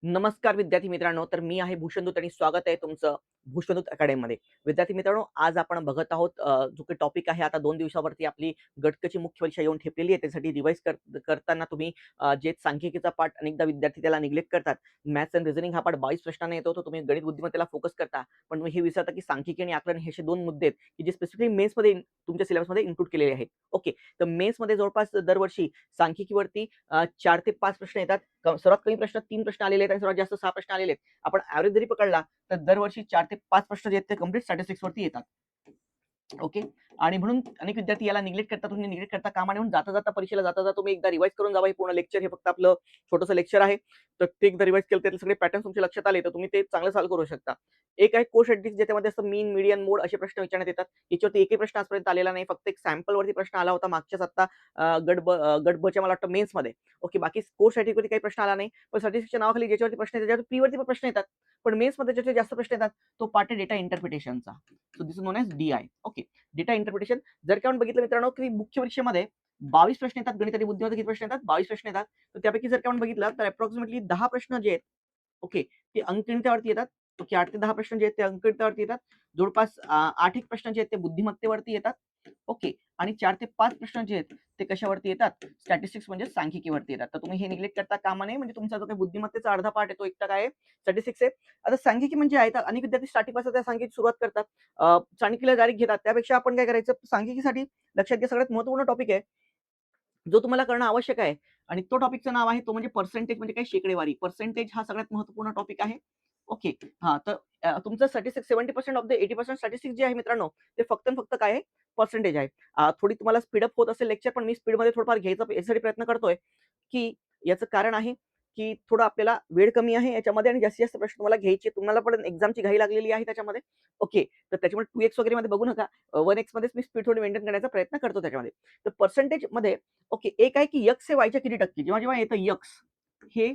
नमस्कार विद्यार्थी मित्रांनो, तर मी आहे भूषण दूत आणि स्वागत आहे तुमचं भूषण दूत अकॅडमीमध्ये. विद्यार्थी मित्रांनो, आज आपण बघत आहोत जो काही टॉपिक आहे आता 2 दिवसावरती आपली गणिताची मुख्य परीक्षा येऊन ठेपलेली आहे. त्यासाठी रिवाईज करताना तुम्ही जे सांख्यिकीचा पाठ अनेकदा विद्यार्थी त्याला निग्लेक्ट करतात. मॅथ्स अँड रिझनिंग हा पाठ 22 प्रश्नांना येतो, तर तुम्ही गणित बुद्धिमत्तेला फोकस करता. पण तुम्ही हे विसरता की सांख्यिकी आणि आकलन हे असे 2 मुद्दे आहेत, की जे स्पेसिफिकली मेन्समध्ये तुमच्या सिलेबसमध्ये इन्क्लूड केलेले आहेत. ओके. तर मेन्समध्ये जवळपास दरवर्षी सांख्यिकीवरती 4 ते 5 प्रश्न येतात. सर्वात कमी प्रश्न 3 प्रश्न आलेले आहेत आणि सर्वात जास्त 6 प्रश्न आलेले आहेत. आपण ॲव्हरेज जरी पकडला तर दरवर्षी 4 ते 5 प्रश्न जे आहेत ते कंप्लीट स्टॅटिस्टिक्स वरती येतात. ओके. आणि म्हणून अनेक विद्यार्थी याला निग्लेक्ट करतात. तुम्ही निग्लेक्ट करता कामा नये. जाता परीक्षेला जाता तुम्ही एकदा रिवाईज करून जावा. हे पूर्ण लेक्चर हे फक्त आपलं छोटंसं लेक्चर आहे. तर ते एकदा रिवाईज केलं तर सगळे पॅटर्न तुमच्या लक्षात आले तर तुम्ही ते चांगलं सॉल्व्ह करू शकता. एक आहे कोर्स एडिटिक्स ज्याच्यामध्ये असतं मीन, मीडियन, मोड असे प्रश्न विचारण्यात येतात. याच्यावरती एकही प्रश्न आजपर्यंत आलेला नाही. फक्त एक सॅम्पल वरती प्रश्न आला होता मागच्याच आता गट ब च्या मला वाटतं मेन्समध्ये. ओके. बाकी कोर्स एडिटिक्स वरती काही प्रश्न आला नाही. पण स्टॅटिस्टिक्सच्या नावाखाली ज्याच्यावरती प्रश्न येतात त्याच्यावर प्री वरती पण प्रश्न येतात. पण मेन्समध्ये ज्याचे जास्त प्रश्न येतात तो पार्ट आहे डेटा इंटरप्रिटेशनचा. So this is known as DI. Okay. Data interpretation जर का आपण बघितलं मित्रांनो की मुख्य परीक्षेमध्ये 22 प्रश्न येतात. गणित आणि बुद्धिमत्ता किती प्रश्न येतात? 22 प्रश्न येतात. तर त्यापैकी जर का आपण बघितलं तर अप्रॉक्सिमेटली 10 प्रश्न जे आहेत, ओके, ते अंकगणितावरती येतात. ओके. 8 ते 10 प्रश्न जे आहेत ते अंकगणितावरती येतात. जवळपास 8 एक प्रश्न जे आहेत ते बुद्धिमत्तेवरती येतात. ओके. आणि 4 ते 5 प्रश्न जे आहेत ते कशावरती येतात? स्टॅटिस्टिक्स म्हणजे सांख्यिकीवरती येतात. तर तुम्ही हे निग्लेक्ट करता कामा नये. म्हणजे तुमचा जो काही बुद्धिमत्तेचा अर्धा पार्ट आहे तो 1% आहे स्टॅटिस्टिक्स आहे. आता सांख्यिकी म्हणजे आहे तर अनेक विद्यार्थी स्टार्टिंगपासून त्या सांख्यिकी सुरुवात करतात. सांख्यिकीला डायरेक्ट घेतात. त्यापेक्षा आपण काय करायचं सांख्यिकीसाठी लक्षात घ्या सगळ्यात महत्त्वपूर्ण टॉपिक आहे जो तुम्हाला करणं आवश्यक आहे आणि तो टॉपिकचं नाव आहे तो म्हणजे पर्सेंटेज म्हणजे काय शेकडेवारी. पर्सेंटेज हा सगळ्यात महत्त्वपूर्ण टॉपिक आहे. ओके. हां, तर तुमचं स्टॅटिस्टिक्स 70% ऑफ द 80% स्टॅटिस्टिक्स जे आहे मित्रांनो, ते फक्त आणि फक्त काय आहे? पर्सेंटेज आहे. थोडी तुम्हाला स्पीड अप होत असेल लेक्चर, पण मी स्पीडमध्ये थोडंफार घ्यायचा यासाठी प्रयत्न करतोय, की याचं कारण आहे, की थोडं आपल्याला वेळ कमी आहे याच्यामध्ये आणि जास्तीत जास्त प्रश्न तुम्हाला घ्यायचे. तुम्हाला पण एक्झामची घाई लागलेली आहे त्याच्यामध्ये. ओके. तर त्याच्यामुळे 2x वगैरे मध्ये बघू नका. 1x मध्येच मी स्पीड थोडी मेंटेन करण्याचा प्रयत्न करतो त्याच्यामध्ये. तर पर्सेंटेजमध्ये ओके, एक आहे की x हे yच्या किती टक्के? जेव्हा येतं x हे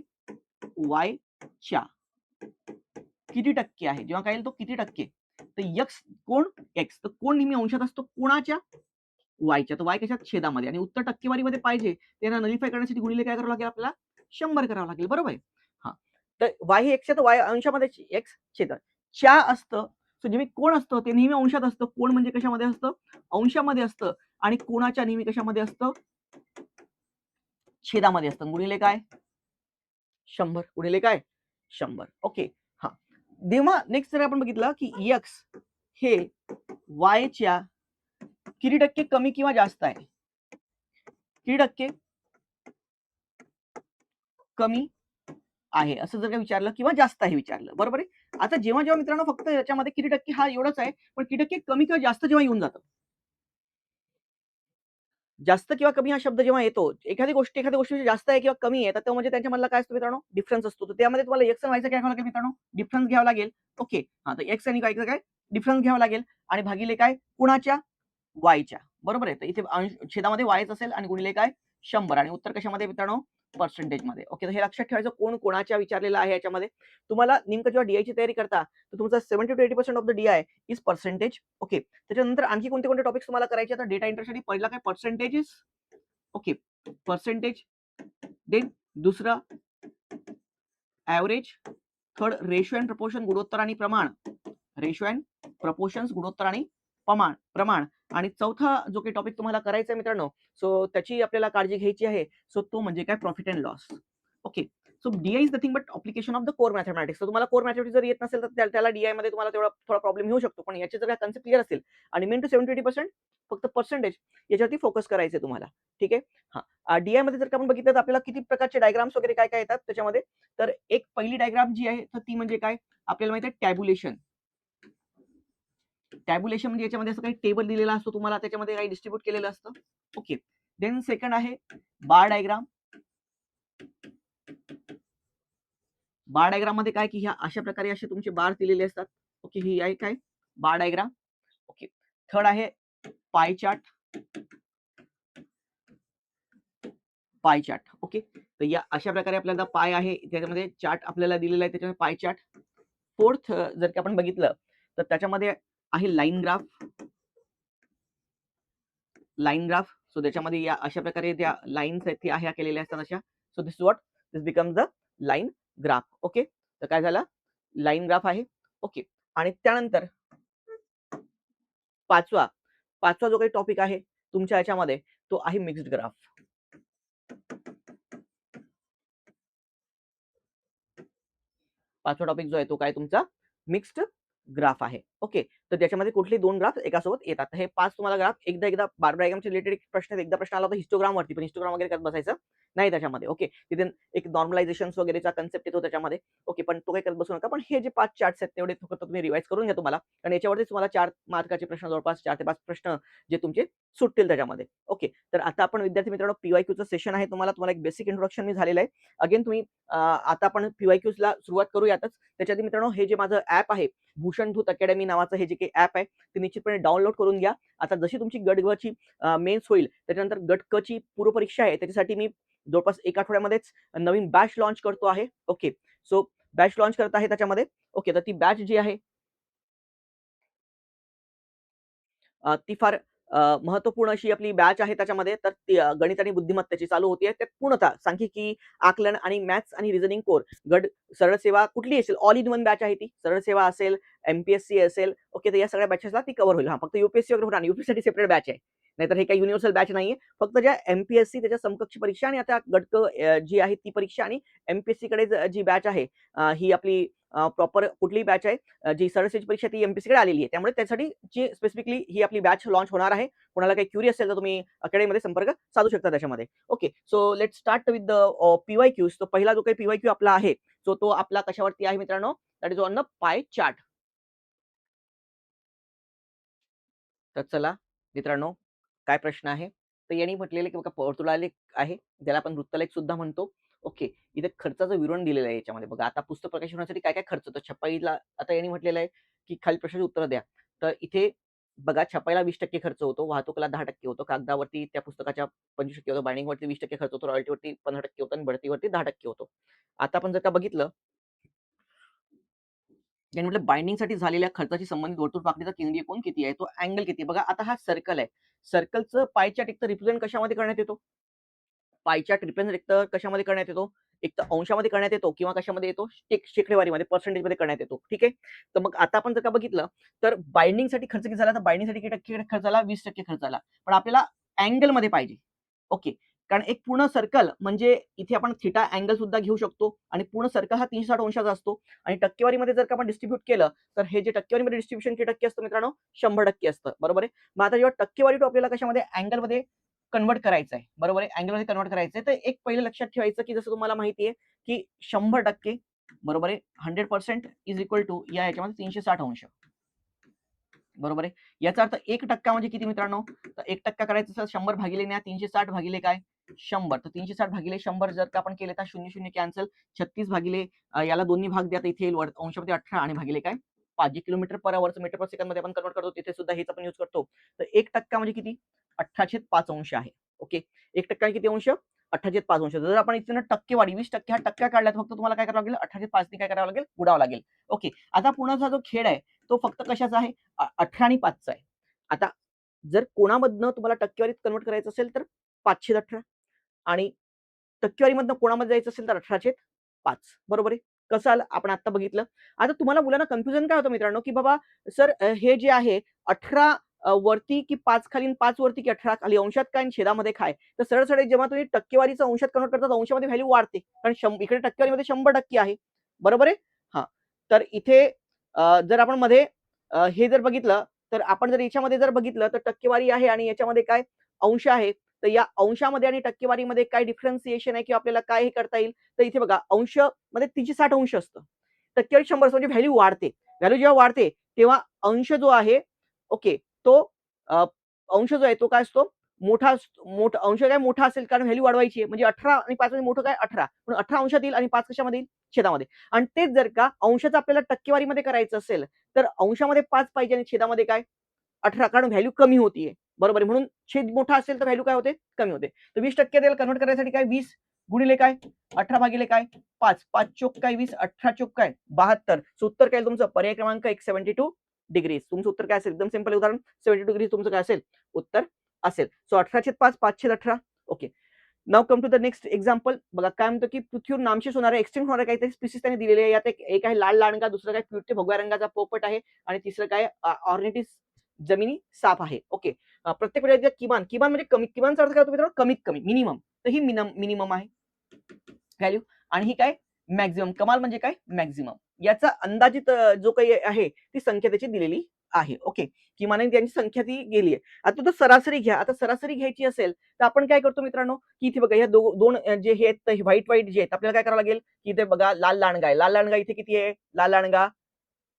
yच्या किती टक्के आहे? जेव्हा काय येईल तो किती टक्के? तर x कोण? x. तर कोण नेहमी अंशात असतो? कोणाच्या? yच्या. तर y कशात? छेदामध्ये आणि उत्तर टक्केवारीमध्ये पाहिजे त्यांना नलिफाय करण्यासाठी गुणिले काय करावं लागेल आपल्याला? 100 करावं लागेल. बरोबर आहे? हां. तर y हे x आहे तर y अंशामध्ये x छेद च्या असतं. सो नेहमी कोण असतं ते नेहमी अंशात असतं. कोण म्हणजे कशामध्ये असतं? अंशामध्ये असतं आणि कोणाच्या नेहमी कशामध्ये असतं? छेदामध्ये असतं. गुणिले काय? 100 गुणिले काय? 100. ओके. हां. जेव्हा नेक्स्ट जर आपण बघितलं की x हे yच्या किती टक्के कमी किंवा जास्त आहे? किती टक्के कमी आहे असं जर का विचारलं किंवा जास्त आहे विचारलं, बरोबर आहे? आता जेव्हा मित्रांनो फक्त याच्यामध्ये किती टक्के हा एवढाच आहे, पण किती टक्के कमी किंवा जास्त जेव्हा येऊन जातं. जास्त किंवा कमी हा शब्द जेव्हा येतो, एखाद्या गोष्टीची जास्त आहे किंवा कमी आहे, तर तो म्हणजे त्यांच्यामधला काय असतो मित्रांनो? डिफरन्स असतो. तर त्यामध्ये तुम्हाला एक्स आणि वायचं काय घ्यावं लागेल मित्रांनो? डिफरन्स घ्यावा लागेल. ओके. हां, तर एक्स आणि वायचं काय? डिफरन्स घ्यावा लागेल आणि भागिले काय? कुणाच्या? वायच्या. बरोबर आहे. तर इथे छेदामध्ये वायच असेल आणि गुणिले काय? 100 आणि उत्तर कशामध्ये मित्रांनो? पर्सेंटेजमध्ये. ओके. तर हे लक्षात ठेवायचं कोण कोणाच्या विचारलेलं आहे याच्यामध्ये. तुम्हाला नेमकं जेव्हा DIची तयारी करता, तर तुमचा 70 to 80% of the DI is percentage. Okay. त्याच्यानंतर आणखी कोणते टॉपिक्स तुम्हाला करायचे आता डेटा एंट्रीसाठी पहिला काय पर्सेंटेजेस. ओके. पर्सेंटेज. देन दुसरं average. Third ratio and proportion गुणोत्तर आणि प्रमाण. रेशो अँड प्रपोर्शन्स गुणोत्तर आणि प्रमाण आणि चौथा जो काही टॉपिक तुम्हाला करायचा आहे मित्रांनो, सो त्याची आपल्याला काळजी घ्यायची आहे. सो तो म्हणजे काय? Profit and loss. Okay. So DI is nothing but application of the core mathematics. तर तुम्हाला कोर मॅथेमॅटिक्स जर येत नसेल तर त्याला DI मध्ये तुम्हाला तेवढा थोडा प्रॉब्लेम येऊ शकतो. पण याचे जर काही कन्सेप्ट क्लिअर असेल आणि मेन टू 70-80% फक्त पर्सेंटेज याच्यावरती फोकस करायचं तुम्हाला. ठीक आहे? हां. DI मध्ये जर का आपण बघितलं तर आपल्याला किती प्रकारचे डायग्राम्स वगैरे काय येतात त्याच्यामध्ये. तर एक पहिली डायग्राम जी आहे तर ती म्हणजे काय? आपल्याला माहिती आहे टॅब्युलेशन. टॅब्युलेशन म्हणजे याच्यामध्ये असं काही टेबल दिलेला असतो तुम्हाला त्याच्यामध्ये काही डिस्ट्रीब्यूट केलेलं असतं. ओके. देन सेकंड आहे बार डायग्राम. बार डायग्राम मध्ये काय की ह्या अशा प्रकारे असे तुमचे बार दिलेले असतात. ओके. ही आहे काय? बार डायग्राम. ओके. थर्ड आहे pie chart. Pie chart. Okay. तर या अशा प्रकारे आपल्याला पाय आहे त्याच्यामध्ये चार्ट आपल्याला दिलेला आहे त्याच्यामध्ये पाय चार्ट. फोर्थ जर की आपण बघितलं तर त्याच्यामध्ये आहे line graph. Line graph. So त्याच्यामध्ये या अशा प्रकारे त्या लाईन्स आहेत त्या ह्या केलेल्या असतात अशा. So this is what this becomes the line graph. Okay, तर काय झाला, लाईन ग्राफ आहे. ओके, आणि त्यानंतर पाचवा पाचवा जो काही टॉपिक आहे तुमच्या याच्यामध्ये तो आहे मिक्स्ड ग्राफ. पाचवा टॉपिक जो आहे तो काय तुमचा मिक्स्ड ग्राफ आहे. ओके, तर त्याच्यामध्ये कुठले दोन ग्राफ एकासोबत येतात. हे पाच तुम्हाला ग्राफ एकदा बार डायग्रामचे रिलेटेड एक प्रश्न एकदा प्रश्न आला होता हिस्टोग्राम वरती, पण हिस्टोग्राम वगैरे करत बसायचं नाही त्याच्यामध्ये. ओके, तिथे एक नॉर्मलायझेशन वगैरेचा कन्सेप्ट येतो त्याच्यामध्ये. ओके, पण तो काही करत बसू नका. पण हे जे 5 चार्ट्स आहेत तेवढे फक्त तुम्ही रिवाइज करून घ्या तुम्हाला, कारण याच्यावरती तुम्हाला 4 मार्काचे प्रश्न जवळपास 4 ते 5 प्रश्न जे तुमचे सुटतील त्याच्यामध्ये. ओके, तर आता आपण विद्यार्थी मित्रांनो पीवायक्यूचं सेशन आहे. तुम्हाला एक बेसिक इंट्रोडक्शन मी झालेलं आहे. अगेन तुम्ही आता आपण पीवायक्यूजला सुरुवात करूयातच. त्याच्या आधी मित्रांनो हे जे माझं ऍप आहे भूषणभूत अकॅडमी नावाचं हे जे काही ऍप आहे ते निश्चितपणे डाउनलोड करून घ्या. आता जशी तुमची गट ग ची मेन्स होईल त्याच्यानंतर गट क ची पूर्वपरीक्षा आहे त्याच्यासाठी मी जवळपास 1 आठवड्यामध्येच नवीन बॅच लॉन्च करतो आहे. ओके, सो बॅच लॉन्च करत आहे त्याच्यामध्ये. ओके, तर ती बॅच जी आहे ती फार महत्त्वपूर्ण अशी आपली बॅच आहे त्याच्यामध्ये. तर ती गणित आणि बुद्धिमत्तेची चालू होतीये. त्यात पूर्णतः सांख्यिकी, आकलन आणि मॅथ्स आणि रिझनिंग कोर गट सरळ सेवा कुठली असेल ऑल इन वन बॅच आहे ती. सरळ सेवा असेल, एमपीएससी असेल. ओके, तर या सगळ्या बॅचेसला ती कव्हर होईल. हां, फक्त यूपीएससी वगैरे होणार नाही. यूपीएससीसाठी सेपरेट बॅच आहे. नाहीतर हे काही युनिव्हर्सल बॅच नाहीये. फक्त ज्या एमपीएससी त्याच्या समकक्ष परीक्षा आणि आता गट जी आहे ती परीक्षा आणि एमपीएससी कडे जी बॅच आहे ही आपली प्रॉपर कुठली बॅच आहे जी सरळ परीक्षा ती एमपीएससी कडे आलेली आहे. त्यामुळे त्यासाठी जी स्पेसिफिकली ही आपली बॅच लॉन्च होणार आहे. कोणाला काही क्युरियस असेल तर तुम्ही अकॅडमीमध्ये संपर्क साधू शकता त्याच्यामध्ये. Okay, so let's start with the PYQs. तो पहिला जो काही पीवायक्यू आपला आहे सो तो आपला कशावरती आहे मित्रांनो, that is on the pie chart. तर चला मित्रांनो, काय प्रश्न आहे तर यांनी म्हटलेले की बघा वर्तुळालेख आहे ज्याला आपण वृत्तलेख सुद्धा म्हणतो. ओके, इथे खर्चाचं विवरण दिलेलं आहे याच्यामध्ये. बघा आता पुस्तक प्रकाशन होण्यासाठी काय काय खर्च होतो छपाईला. आता यांनी म्हटलेलं आहे की खाली प्रश्नाची उत्तर द्या. तर इथे बघा छपाईला 20% खर्च होतो, वाहतुकीला 10% होतो, कागदावरती त्या पुस्तकाच्या 25% होतो, बाइंडिंगवरती 20% खर्च होतो, रॉयल्टीवरती 15% होतो आणि बढतीवरती 10% होतो. आता आपण जर का बघितलं त्यांनी म्हटलं बाइंडिंगसाठी झालेल्या खर्चाशी संबंधित वर्तुळ पाकडीचा केंद्रीय कोन किती आहे, तो अँगल किती आहे. बघा आता हा सर्कल आहे. सर्कलचं पाय चार्ट एक तर रिप्रेझेंट कशामध्ये करण्यात येतो, पाय चार्ट रिप्रेझेंट एक तर कशामध्ये करण्यात येतो, एक तर अंशामध्ये करण्यात येतो किंवा कशामध्ये येतो शेकडेवारीमध्ये पर्सेंटेजमध्ये करण्यात येतो. ठीक आहे, तर मग आता आपण जर का बघितलं तर बाइंडिंगसाठी खर्च किती झाला, तर बाइंडिंगसाठी किती टक्के खर्च झाला, 20% खर्च झाला. पण आपल्याला अँगलमध्ये पाहिजे. ओके, कारण एक पूर्ण सर्कल म्हणजे इथे आपण थिटा अँगल सुद्धा घेऊ शकतो आणि पूर्ण सर्कल हा 360 अंशाचा असतो आणि टक्केवारीमध्ये जर का आपण डिस्ट्रीब्यूट केलं तर हे जे टक्केवारीमध्ये डिस्ट्रीब्युशन किती टक्के असतं मित्रांनो, 100% असतं. बरोबर आहे. मग आता जेव्हा टक्केवारी तो आपल्याला कशामध्ये अँगलमध्ये कन्वर्ट करायचं आहे, बरोबर आहे, अँगलमध्ये कन्वर्ट करायचं आहे, तर एक पहिलं लक्षात ठेवायचं की जसं तुम्हाला माहिती आहे की 100% बरोबर आहे, 100% इज इक्वल टू या याच्यामध्ये 360 अंश. बरोबर आहे. याचा अर्थ 1% म्हणजे किती मित्रांनो, तर 1% करायचं असेल 100 भागिले 360 भागिले काय 100. तर 360 भागिले 100 जर का आपण केले तर 0 कॅन्सल, 36 भागिले याला दोन्ही भाग द्या, तर इथे येईल अंशामध्ये 18 आणि भागिले काय 5. जे kilometre per hour metre per second मध्ये आपण कन्वर्ट करतो तिथे सुद्धा हेच आपण यूज करतो. तर 1% म्हणजे किती 18/5 अंश आहे. ओके, 1% किती अंश 18/5 अंश. जर आपण इथे टक्केवारी 20% हा टक्का काढला तर फक्त तुम्हाला काय करावं लागेल 18/5 ने काय करावं लागेल गुणावं लागेल. ओके, आता पुण्याचा जो खेळ आहे तो फक्त कशाचा आहे 18 आणि 5चा आहे. आता जर कोणामधनं तुम्हाला टक्केवारीत कन्वर्ट करायचं असेल तर 518 आणि टक्केवारीमधनं कोणामध्ये जायचं असेल तर 18/5. बरोबर आहे. कसं आलं आपण आता बघितलं. आता तुम्हाला मुलांना कन्फ्युजन काय होतं मित्रांनो, की बाबा सर हे जे आहे 18 वरती की 5 खाली आणि 5 वरती की 18 खाली अंशात काय आणि छेदामध्ये काय. तर सरळ-सरळ जेव्हा तुम्ही टक्केवारीचं अंशात कन्वर्ट करता तर अंशामध्ये व्हॅल्यू वाढते. कारण इकडे टक्केवारीमध्ये 100% आहे. बरोबर आहे? हां. तर इथे जर आपण मध्ये हे जर बघितलं तर आपण जर याच्यामध्ये जर बघितलं तर टक्केवारी आहे आणि याच्यामध्ये काय अंश आहे. तर या अंशामध्ये आणि टक्केवारीमध्ये काय डिफरन्सिएशन आहे किंवा आपल्याला काय हे करता येईल. तर इथे बघा अंश मध्ये 360 अंश असतं. टक्केवारी 100 म्हणजे व्हॅल्यू वाढते. व्हॅल्यू जेव्हा वाढते तेव्हा अंश जो आहे ओके तो अ, अंश जो आहे तो काय असतो मोठा मोठा अंश काय मोठा असेल कारण व्हॅल्यू वाढवायची आहे. म्हणजे 18 आणि 5 मध्ये मोठं काय 18. पण 18 अंशात येईल आणि 5 कशामध्ये येईल छेदामध्ये. आणि तेच जर का अंशाचं आपल्याला टक्केवारीमध्ये करायचं असेल तर अंशामध्ये 5 पाहिजे आणि छेदामध्ये काय 18 कारण व्हॅल्यू कमी होतीये. बरोबर आहे. म्हणून छेद मोठा असेल तर व्हॅल्यू काय होते कमी होते. तर 20% त्याला कन्व्हर्ट करण्यासाठी काय 20 गुणिले काय 18 भागिले काय 5. 5 चोक काय 20, 18 चोक काय 72. सो उत्तर काय तुमचं पर्याय क्रमांक 1 72 डिग्रीज. तुमचं उत्तर काय असेल एकदम सिंपल उदाहरण 72 डिग्री तुमचं काय असेल उत्तर असेल. So 18/5 5/18. Okay. Now come to the next example. बघा काय म्हणतो की पृथ्वीवर नामशेष होणारे एक्सटिंक्ट होणारे काहीतरी स्पीसीस त्यांनी दिलेले आहे. यात एक आहे लाल लांडगा, दुसरं काय पिवटे भगव्या रंगाचा पोपट आहे आणि तिसरं काय ऑर्निटिस जमिनी साप आहे. ओके. प्रत्येक प्रजातीचा किमान किमान म्हणजे कमी, किमानचा अर्थ काय होतो मित्रांनो? कमीत कमी, मिनिमम. तर ही मिनिमम आहे व्हॅल्यू. आणि ही काय मॅक्झिमम. कमाल म्हणजे काय मॅक्झिमम. याचा अंदाजित जो काही आहे ती संख्या त्याची दिलेली आहे. ओके. किमान त्यांची संख्या ती गेली आहे. आता तो सरासरी घ्या. आता सरासरी घ्यायची असेल तर आपण काय करतो मित्रांनो, की इथे बघा या दोन जे हे आहेत व्हाईट व्हाईट जे आहेत आपल्याला काय करावं लागेल, की इथे बघा लाल लांडगा आहे. लाल लांडगा इथे किती आहे? लाल लांडगा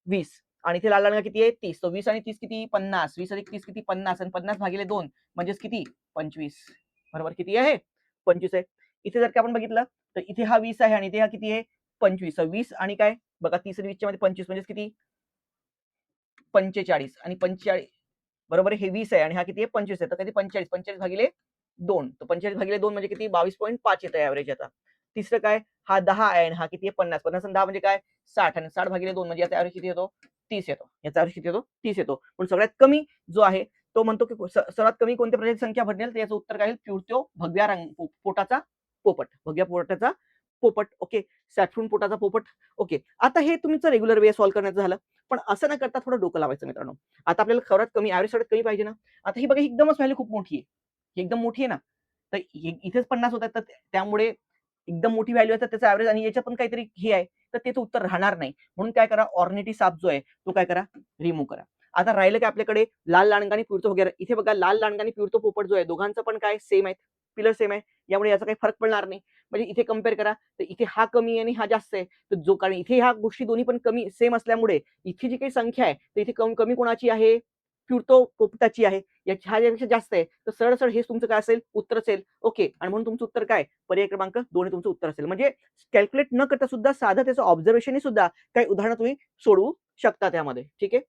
20 आणि इथे लाल लांडगा किती आहे? 30. तर 20 आणि 30 किती? 50. 20 अधिक 30 किती? 50 आणि 50 भागिले 2 म्हणजेच किती? 25. बरोबर किती आहे? 25 आहे. इथे जर का आपण बघितलं तर इथे हा 20 आहे आणि इथे हा किती आहे? 25. 20 आणि काय? बघा 30 आणि 20 च्या मध्ये 25 म्हणजे किती? 45 आणि 45 बरोबर हे 20 आहे आणि हा किती आहे? 25 आहे. तर कधी 45 45 भागिले 2. तर 45 भागिले 2 म्हणजे किती? 22.5 येतं एव्हरेज आता. तिसरं काय? हा 10 आहे आणि हा किती आहे? 50. 50 आणि 10 म्हणजे काय? 60 आणि 60 भागिले 2 म्हणजे याचा एव्हरेज किती येतो? 30 येतो. याचा एव्हरेज किती येतो? 30 येतो. पण सगळ्यात कमी जो आहे तो म्हणतो की सर्वात कमी कोणत्या प्रजातीची संख्या भरण्याल तर याचं उत्तर काय? पिवळ्या भगव्या पोटाचा पोपट. भगव्या पोटाचा पोपट. ओके. सॅफ्रॉन पोटाचा पोपट. ओके. आता हे तुमचं रेग्युलर वे सॉल्व्ह करण्याचं झालं. पण असं न करता थोडं डोकं लावायचं मित्रांनो. आता आपल्याला सर्वात कमी एव्हरेज सर्वात कमी पाहिजे ना. आता ही बघा ही एकदमच व्हॅल्यू खूप मोठी आहे. ही एकदम मोठी आहे ना. तर इथेच 50 होतात तर त्यामुळे एकदम मोठी व्हॅल्यू आहे तर त्याचा एव्हरेज आणि याच्यात पण काहीतरी हे आहे तर त्याचं उत्तर राहणार नाही. म्हणून काय करा ऑर्निटी साप जो आहे तो काय करा रिमूव्ह करा. आता राहिलं काय आपल्याकडे लाल लांडगा आणि पिवळतो वगैरे. इथे बघा लाल लांडगा आणि पिवळतो पोपट जो आहे दोघांचं पण काय सेम आहे. पिलर सेम आहे. यामुळे याचा काही फरक पडणार नाही. म्हणजे इथे कंपेअर करा तर इथे हा कमी आहे आणि हा जास्त आहे. तर जो कारण इथे ह्या गोष्टी दोन्ही पण कमी सेम असल्यामुळे इथे जी काही संख्या आहे तर इथे कमी कोणाची आहे? पिवळतो पोपटाची आहे. ह्याच्यापेक्षा जास्त आहे. तर सरळ सरळ हेच तुमचं काय असेल? उत्तर असेल. ओके. आणि म्हणून तुमचं उत्तर काय? पर्याय क्रमांक 2 हे तुमचं उत्तर असेल. म्हणजे कॅल्क्युलेट न करता सुद्धा साधं त्याचं ऑब्झर्वेशन सुद्धा काही उदाहरणं तुम्ही सोडवू शकता त्यामध्ये. ठीक आहे.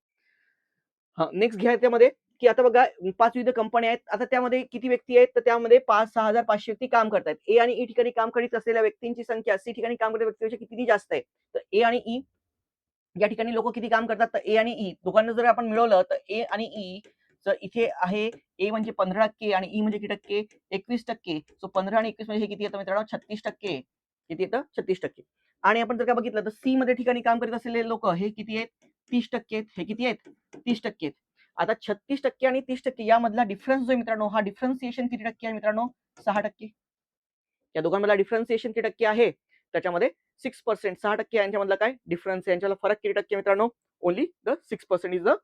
हां, नेक्स्ट घ्या त्यामध्ये, की आता बघा 5 विविध कंपन्या आहेत. आता त्यामध्ये किती व्यक्ती आहेत? तर त्यामध्ये 5,000-6,500 व्यक्ती काम करतायत. ए आणि ई ठिकाणी काम करीत असलेल्या व्यक्तींची संख्या सी ठिकाणी काम करणाऱ्या व्यक्तींपेक्षा किती जास्त आहे? तर ए आणि ई या ठिकाणी लोकं किती काम करतात? तर ए आणि ई दोघांना जर आपण मिळवलं तर ए आणि ई तर इथे आहे ए म्हणजे 15% आणि ई म्हणजे किती टक्के? 21%. सो 15 आणि 21 म्हणजे हे किती येतं मित्रांनो? 36%. किती येतं? 36%. आणि आपण जर का बघितलं तर सी मध्ये ठिकाणी काम करीत असलेले लोकं हे किती आहेत? 30% आहेत. हे किती आहेत? 30% आहेत. आता 36% आणि 30% यामधला डिफरन्स जो आहे मित्रांनो, हा डिफरन्सिएशन किती टक्के आहे मित्रांनो? 6%. या दोघांमधला डिफरन्सिएशन किती टक्के आहे? त्याच्यामध्ये 6%. 6% यांच्यामधला काय डिफरन्स आहे? यांच्यातला फरक किती टक्के मित्रांनो? Only the 6% is the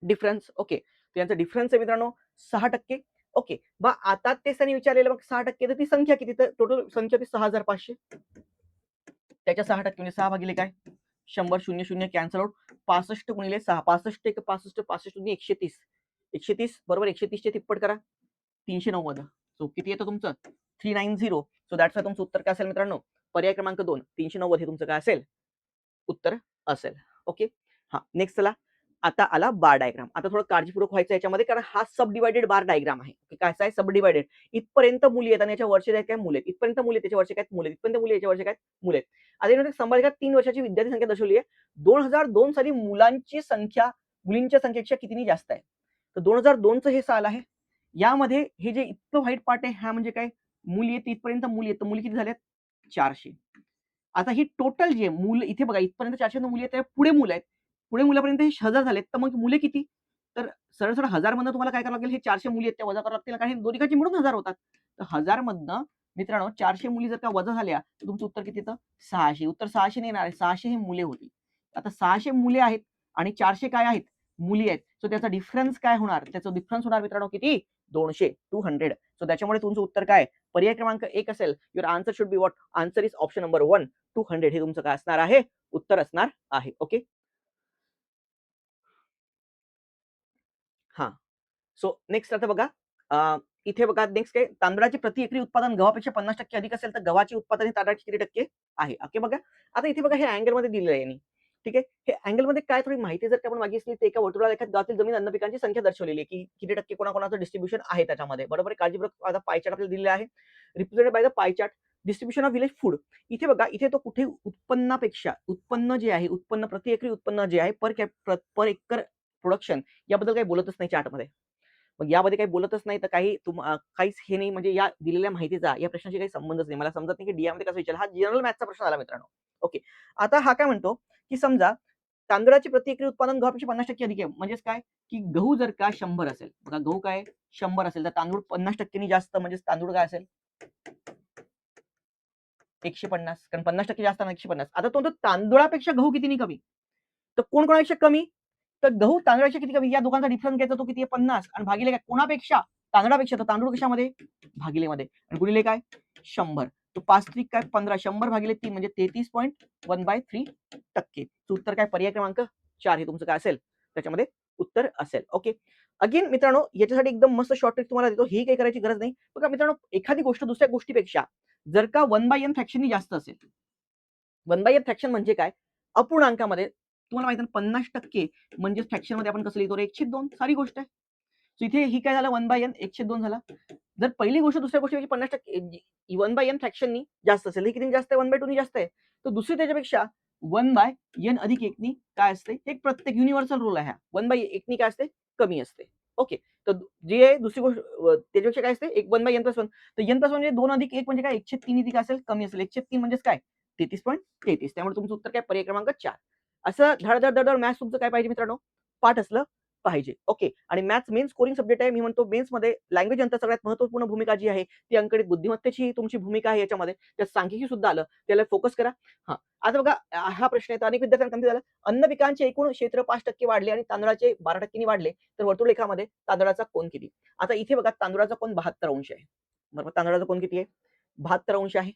difference. Okay. तर यांचा डिफरन्स आहे मित्रांनो 6%. ओके. मग आता तेच त्यांनी विचारलेलं मग 6% तर ती संख्या किती? तर टोटल संख्या ती 6,500. त्याच्या 6% म्हणजे 6 भागिले काय? 100 0 0 कॅन्सल आउट. 65 गुणिले 6. 65 एक 65 65 दुनी 130. 130 बरोबर 130 चे तिप्पट करा. 390. सो किती येतं तुमचं? 390. सो दॅट्स वाय तुमचं उत्तर काय असेल मित्रांनो? पर्याय क्रमांक 2 390 हे तुमचं काय असेल? उत्तर असेल. ओके. हां, नेक्स्ट चला. आता आला बार डायग्राम. आता थोडं काळजीपूर्वक व्हायचं याच्यामध्ये कारण हा सब डिव्हायडेड बार डायग्राम आहे. कसा आहे? सब डिव्हायडेड. इथपर्यंत मुली आहेत आणि याच्या वरचे आहेत काय मुले आहेत. इथपर्यंत मुली आहेत, त्याच्या वरचे काय मुले आहेत. इथपर्यंत मुली याच्या वरचे काय मुले आहेत. आता यामध्ये संभाव्यतः 3 वर्षाची विद्यार्थी संख्या दर्शवली आहे. 2002 साली मुलांची संख्या मुलींच्या संख्येपेक्षा कितीनी जास्त आहे. तर 2002 चं हे साल आहे. यामध्ये हे जे इतकं व्हाईट पार्ट आहे हा म्हणजे काय मुली आहेत इथपर्यंत मुली आहेत. तर मुली किती झाल्यात? 400. आता ही टोटल जे मुलं इथे बघा इथपर्यंत 400 मुली आहेत, त्या पुढे मुलं आहेत. पुढे मुलापर्यंत हे 1000 झालेत. तर मग मुले किती? तर सरळ-सरळ 1000 मधनं तुम्हाला काय करावं लागेल? हे 400 मुली आहेत त्या वजा कराव्या लागतील कारण हे दोन्हीकडचे मिळून 1000 होतात. तर 1000 मधनं मित्रांनो 400 मुली जर का वजा झाल्या तर तुमचं उत्तर किती येतं? 600. उत्तर 600 नाही येणार आहे. 600 हे मुले होतील. आता 600 मुले आहेत आणि 400 काय आहेत? मुली आहेत. सो त्याचा डिफरन्स काय होणार? त्याचा डिफरन्स होणार मित्रांनो किती? 200. सो त्याच्यामुळे तुमचं उत्तर काय? पर्याय क्रमांक 1 असेल. Your answer should be what? Answer is option number 1 200 हे तुमचं काय असणार आहे? उत्तर असणार आहे. ओके. हां. सो नेक्स्ट आता बघा इथे बघा नेक्स्ट काय तांदळाचे प्रति एकरी उत्पादन गव्हापेक्षा 50% अधिक असेल तर गव्हाचे उत्पादन हे तांदळाचे किती टक्के आहे? ओके बघा. आता इथे बघा हे अँगलमध्ये दिलेलं आहे यांनी. ठीक आहे. हे अँगलमध्ये काय थोडी माहिती जर का आपण मागितली तर एका वर्तुळारेखात गावातील जमीन अन्न पिकांची संख्या दर्शवलेली आहे, की किती टक्के कोणाकोणाचं डिस्ट्रिब्युशन आहे त्याच्यामध्ये. बरोबर आहे. काळजीपूर्वक आता पाय चार्ट आपल्याला दिलेला आहे. Represented by the pie chart. Distribution of village food. इथे बघा इथे तो कुठे उत्पन्नापेक्षा उत्पन्न जे आहे उत्पन्न प्रति एकरी उत्पन्न जे आहे पर एकर प्रोडक्शन याबद्दल काही बोलतच नाही चार्टमध्ये. मग यामध्ये काही बोलतच नाही तर काहीच हे नाही, म्हणजे या दिलेल्या माहितीचा या प्रश्नाशी काही संबंधच नाही. मला समजत नाही की DI मध्ये कसं विचारलं. हा जनरल मॅथ्सचा प्रश्न आला मित्रांनो. ओके. आता हा काय म्हणतो की समजा तांदळाची प्रति एकरी उत्पादन गव्हापेक्षा 50% अधिक आहे. म्हणजेच काय की गहू जर का 100 असेल, बघा गहू काय 100 असेल तर तांदूळ 50% जास्त, म्हणजे तांदूळ काय असेल 150, कारण 50% जास्त आणि 150. आता तो तांदुळापेक्षा गहू कितीने कमी, तर कोण कोणापेक्षा कमी, तर गहू तांदळापेक्षा किती कमी, या दोघांचा डिफरन्स घ्यायचा, तो किती आहे 50, आणि भागिले काय कोणापेक्षा, तांदळापेक्षा, तर तांदूळ कशामध्ये भागिलेमध्ये, आणि गुणिले काय 100, तो 5 त्रिक काय 15, 100 भागिले 3 म्हणजे 33.1/3%. उत्तर काय पर्याय क्रमांक 4 हे तुमचं काय असेल त्याच्यामध्ये उत्तर असेल. ओके. अगेन मित्रांनो, याच्यासाठी एकदम मस्त शॉर्ट ट्रिक तुम्हाला देतो, ही काही करायची गरज नाही. बघा मित्रांनो, एखादी गोष्ट दुसऱ्या गोष्टीपेक्षा जर का 1/n फ्रॅक्शननी जास्त असेल, 1/n फ्रॅक्शन म्हणजे काय, अपूर्णांकामध्ये तुम्हाला माहिती आहे 50% म्हणजे फ्रॅक्शन मध्ये आपण कसं लिहितो रे, 1/2, सारी गोष्ट आहे. So इथे ही काय झालं 1/n 1/2 झाला. जर पहिली गोष्ट दुसऱ्या गोष्टीपेक्षा 50% 1/n फ्रॅक्शननी जास्त असेल, हे किती जास्त आहे 1/2 नी जास्त आहे, तर दुसरी त्याच्यापेक्षा 1/n अधिक 1 नी काय असते, एक प्रत्येक युनिव्हर्सल रूल आहे हा, 1/1 नी काय असते कमी असते. ओके. तर जी आहे दुसरी गोष्ट त्याच्यापेक्षा काय असते, एक 1/n+1, तर n+1 म्हणजे 2 अधिक 1 म्हणजे काय 1/3 इथे काय असेल कमी असेल, 1/3 म्हणजेच काय 33.33. त्यामुळे तुमचं उत्तर काय पर्याय क्रमांक 4. असं धड धड मॅथ्स तुमचं काय पाहिजे मित्रांनो, पाठ असलं पाहिजे. ओके. आणि मॅथ्स मेन स्कोरिंग सब्जेक्ट आहे. मी म्हणतो मेन्समध्ये लँग्वेज नंतर सगळ्यात महत्त्वपूर्ण भूमिका जी आहे ती अंकगणित बुद्धिमत्तेची तुमची भूमिका आहे याच्यामध्ये. त्यात सांख्यिकी सुद्धा आलं, त्याला फोकस करा. हां, आता बघा हा प्रश्न आहे, तर अनेक विद्यार्थ्यांना कमी झाला. अन्न पिकांचे एकूण क्षेत्र 5% वाढले आणि तांदळाचे 12% वाढले, तर वर्तुळरेखामध्ये तांदळाचा कोन किती? आता इथे बघा तांदळाचा कोन 72 अंश आहे. बरोबर, तांदळाचा कोन किती आहे 72 अंश आहे.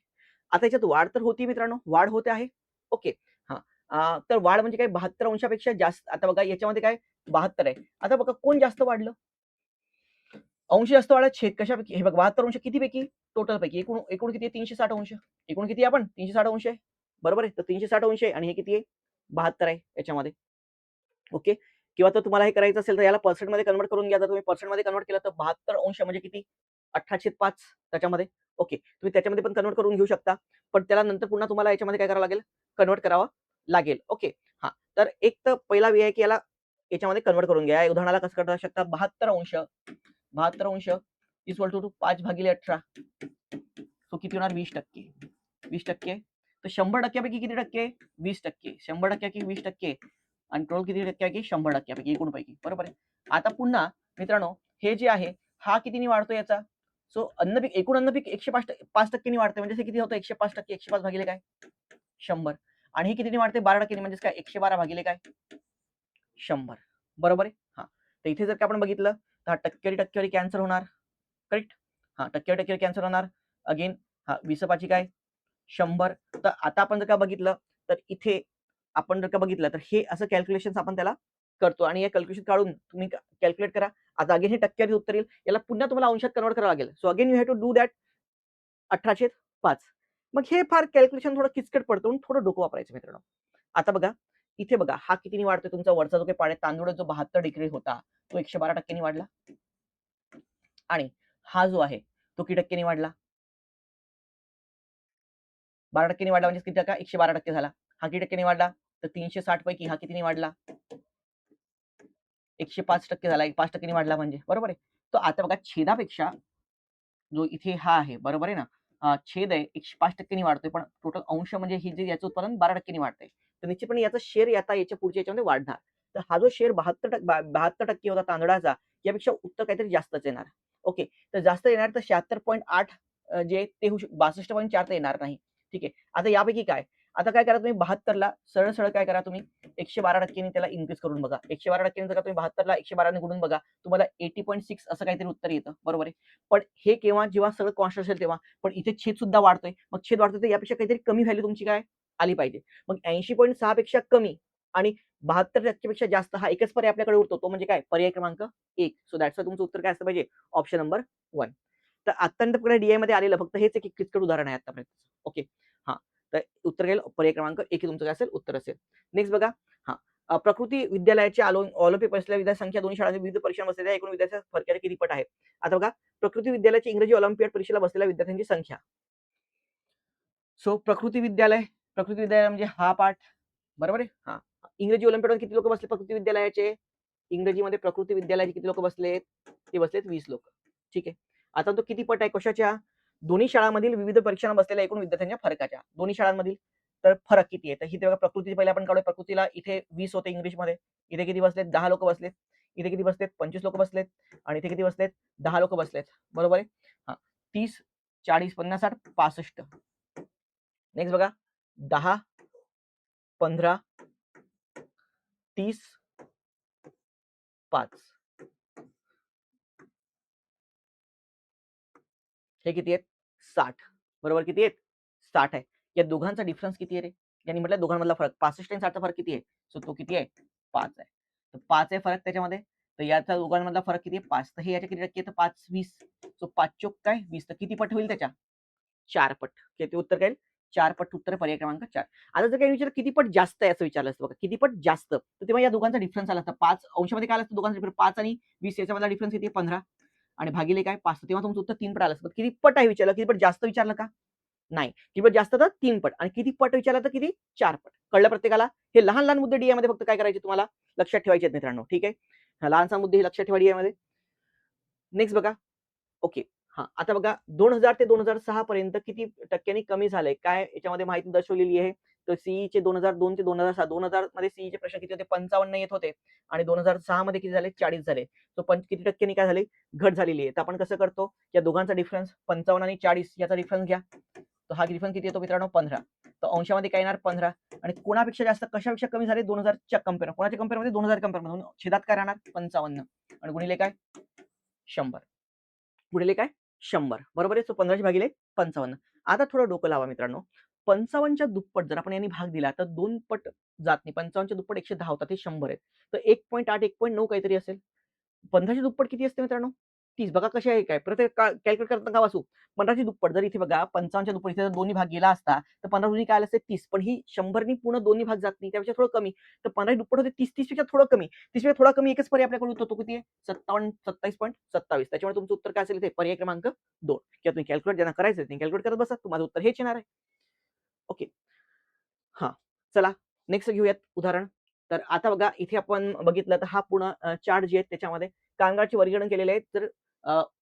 आता याच्यात वाढ तर होती मित्रांनो, वाढ होते आहे. ओके. हां. तर वाढ म्हणजे काय 72 अंशापेक्षा जास्त. आता बघा याच्यामध्ये काय 72 आहे. आता बघा कोण जास्त वाढलं? अंश जास्त वाढला, छेद कशापैकी? हे बघा 72 अंश कितीपैकी? टोटल पैकी. एकूण एकूण किती आहे 360 अंश. एकूण किती आहे आपण 360 अंश आहे. बरोबर आहे. तर 360 अंश आहे आणि हे किती आहे 72 आहे याच्यामध्ये. ओके. किंवा तर तुम्हाला हे करायचं असेल तर याला पर्सेंटमध्ये कन्व्हर्ट करून घ्या. जर तुम्ही पर्सेंटमध्ये कन्व्हर्ट केलं तर 72 अंश म्हणजे किती 18/5 त्याच्यामध्ये. ओके. तुम्ही त्याच्यामध्ये पण कन्व्हर्ट करून घेऊ शकता. पण त्याला नंतर पुन्हा तुम्हाला याच्यामध्ये काय करावं लागेल, कन्व्हर्ट करावं लागेल. ओके. हां. तर एक तर पहिला वे आहे की याला याच्यामध्ये कन्व्हर्ट करून घ्या. या उदाहरणाला कसं करू शकता 72 अंश 5/18 तो किती होणार 20%. 20%. तर 100% पैकी किती टक्के? 20%. 100% की 20% आणि टोटल किती टक्के आहे की 100% पैकी एकूण पैकी. बरोबर आहे. आता पुन्हा मित्रांनो, हे जे आहे हा कितीने वाढतो याचा? सो एकूण अन्नपीक 105% वाढते, म्हणजे किती होतं 105%, 105 भागिले काय 100, आणि हे कितीने वाढते 12% म्हणजे काय 112 भागिले काय 100. बरोबर आहे. हां. तर इथे जर का आपण बघितलं तर हा टक्केवारी कॅन्सल होणार. करेक्ट. हां, टक्केवारी कॅन्सल होणार. अगेन हां, 20 काय 100. तर आता आपण जर का बघितलं तर इथे आपण जर का बघितलं तर हे असं कॅल्क्युलेशन आपण त्याला करतो, आणि हे कॅल्क्युलेशन काढून तुम्ही कॅल्क्युलेट करा. आता अगेन हे टक्क्याने उत्तर येईल. याला पुन्हा तुम्हाला अंशात कन्व्हर्ट करावं लागेल. So again you have to do that 18/5. मग हे फार कॅल्क्युलेशन थोडं किचकट पडतं, म्हणून थोडं डोकं वापरायचं मित्रांनो. आता बघा इथे बघा हा कितीने वाढतोय तुमचा वरचा जो काही पाढे तांदूळ जो 72 होता तो 112% वाढला, आणि हा जो आहे तो किती टक्क्यांनी वाढला 12% वाढला, म्हणजे किती टक्का 112% झाला. हा किती टक्क्यांनी वाढला तर 360 पैकी हा कितीने वाढला 105% झाला. 5% वाढला म्हणजे बरोबर आहे. तर आता बघा छेदापेक्षा जो इथे हा आहे बरोबर आहे ना, छेद आहे 105% वाढतोय, पण टोटल अंश म्हणजे ही जे याचं उत्पादन 12% वाढतंय, तर निश्चितपणे याचा शेअर आता याच्या पुढच्या याच्यामध्ये वाढणार. तर हा जो शेअर 72% होता तांदळाचा, यापेक्षा उत्तर काहीतरी जास्तच येणार. ओके. तर जास्त येणार तर 76.8 जे ते 62.4 तर येणार नाही. ठीक आहे. आता यापैकी काय, आता काय करा तुम्ही 72ला सरळ सरळ काय करा तुम्ही 112% त्याला इन्क्रीज करून बघा. 112% जर का तुम्ही 72ला 112ने गुणून बघा, तुम्हाला 80.6 असं काहीतरी उत्तर येतं. बरोबर आहे. पण हे केव्हा जेव्हा सगळं कॉन्स्टंट असेल तेव्हा. पण इथे छेद सुद्धा वाढतोय. मग छेद वाढतोय तर यापेक्षा काहीतरी कमी व्हॅल्यू तुमची काय आली पाहिजे. मग 80.6 पेक्षा कमी आणि 72% पेक्षा जास्त हा एकच पर्याय आपल्याकडे उरतो. तो म्हणजे काय पर्याय क्रमांक 1. सो दॅट्स तुमचं उत्तर काय असलं पाहिजे ऑप्शन नंबर 1. तर आतापर्यंत DI मध्ये आलेलं फक्त हेच एक किचकट उदाहरण आहे आतापर्यंत. ओके. हां. तर उत्तर येईल पर्याय क्रमांक 1 हे तुमचं काय असेल उत्तर असेल. नेक्स्ट बघा. हां. प्रकृती विद्यालयाच्या ऑलिम्पिक बसलेल्या विद्यार्थी संख्या दोन्ही शाळांमध्ये विविध परीक्षा बसलेल्या एकूण विद्यार्थ्यांच्या फरकाने किती पट आहे? आता बघा प्रकृती विद्यालयाची इंग्रजी ऑलिम्पियाड परीक्षेला बसलेल्या विद्यार्थ्यांची संख्या. सो प्रकृती विद्यालय म्हणजे हा पाठ बरोबर आहे. हां. इंग्रजी ऑलिम्पियाडमध्ये किती लोक बसले प्रकृती विद्यालयाचे? इंग्रजीमध्ये प्रकृती विद्यालयाचे किती लोक बसलेत? ते बसलेत 20 लोक. ठीक आहे. आता तो किती पट आहे कशाच्या? दोन्ही शाळांमधील विविध परीक्षांना बसलेल्या एकूण विद्यार्थ्यांच्या फरकाच्या. दोन्ही शाळांमधील तर फरक किती आहे? तर ही तेव्हा प्रकृतीची पहिले आपण काढूया. प्रकृतीला इथे 20 होते इंग्लिशमध्ये. इथे किती बसलेत? 10 लोक बसलेत. इथे किती बसलेत? 25 लोक बसलेत. आणि इथे किती बसलेत? 10 लोक बसलेत. बरोबर आहे? हां. 30, 40, 50, 60, 65. नेक्स्ट बघा 10, 15, 30, 5. हे किती आहेत? 60. बरोबर किती आहेत? 60 आहे. या दोघांचा डिफरन्स किती आहे रे? यांनी म्हटलं दोघांमधला फरक 65 आणि 60 चा फरक किती आहे? सो तो किती आहे? 5 आहे. तर 5 आहे फरक त्याच्यामध्ये. तर याचा दोघांमधला फरक किती आहे? 5. तर हे याच्या किती टक्के? तर 5, 20. सो 5 चोक काय? 20. तर किती पट होईल त्याच्या? 4 पट. किती उत्तर काय? 4 पट उत्तर पर्याय क्रमांक 4. आता जर काही विचारलं किती पट जास्त आहे असं विचारलं असतं बघा. किती पट जास्त? तर तेव्हा या दोघांचा डिफरन्स आला असता. 5 अंशामध्ये काय आलं असतं दोघांचा डिफरन्स? 5 आणि 20 याच्यामधला डिफरन्स किती आहे? 15. आणि भागिले काय? 5. तेव्हा तुमचं उत्तर 3 पट आलं असतं. किती पट आहे विचारलं? किती पट जास्त विचारलं का? नाही. किती पट जास्त तर 3 पट आणि किती पट विचारलं तर किती? 4 पट. कळलं प्रत्येकाला? हे लहान-लहान मुद्दे DI मध्ये फक्त काय करायचे तुम्हाला लक्षात ठेवायचे आहेत मित्रांनो. ठीक आहे? हा लहानसा मुद्दे हे लक्षात ठेवा DI मध्ये. नेक्स्ट बघा. ओके. हां, आता बघा 2000 ते 2006 पर्यंत किती टक्क्यांनी कमी झालंय? काय याच्यामध्ये माहिती दर्शवलेली आहे. तर सीईचे 2002 ते 2006 2000 मध्ये सीईचे प्रश्न किती होते? 55 येत होते आणि 2006 मध्ये किती झाले? 40 झाले. तो किती टक्क्यांनी काय झाले? घट झालेली आहे. तर आपण कसं करतो? या दोघांचा डिफरन्स 55 आणि 40 याचा डिफरन्स घ्या. तर हा डिफरन्स किती येतो मित्रांनो? 15. तर अंशामध्ये काय येणार? 15 आणि कोणापेक्षा जास्त कशापेक्षा कमी झाले? 2000च्या कंपेअर. कोणाच्या कंपेअरमध्ये? 2000 कंपेअर म्हणून छेदात काय राहणार? 55 आणि गुणिले काय? 100. गुणिले काय? 100. बरोबर आहे. सो 15 भागिले 55. आता थोडं डोकं लावा मित्रांनो. 55च्या दुप्पट जर आपण यांनी भाग दिला तर 2 पट जात नाही. 55च्या दुप्पट 110 होतात. हे 100 आहेत. तर 1.8 1.9 काहीतरी असेल. 15ची दुप्पट किती असते मित्रांनो? 30. बघा कशी आहे काय? प्रत्येक कॅल्क्युलेट करताना का वाचू? 15ची दुप्पट जर इथे बघा 55च्या दुप्पट इथे जर दोन्ही भाग गेला असता तर 15 दुनी काय आलं असते? 30. पण ही 100नी पूर्ण दोन्ही भाग जात नाही. त्यापेक्षा थोडं कमी. तर 15 दुप्पट होते 30. 30 पेक्षा थोडं कमी. 30 पेक्षा थोडा कमी एकच पर्याय आपल्याकडे होतो. तो किती आहे? 27.27. त्याच्यामुळे तुमचं उत्तर काय असेल इथे? पर्याय क्रमांक 2. किंवा तुम्ही कॅल्क्युलेट ज्यांना करायचं त्यांनी कॅल्क्युलेट करत बसा. तुम्हाला उत्तर हेच येणार आहे. ओके. हां. चला नेक्स्ट घेऊयात उदाहरण. तर आता बघा इथे आपण बघितलं तर हा पूर्ण चार्ट जे आहेत त्याच्यामध्ये कामगारांचे वर्गीकरण केलेले आहेत. तर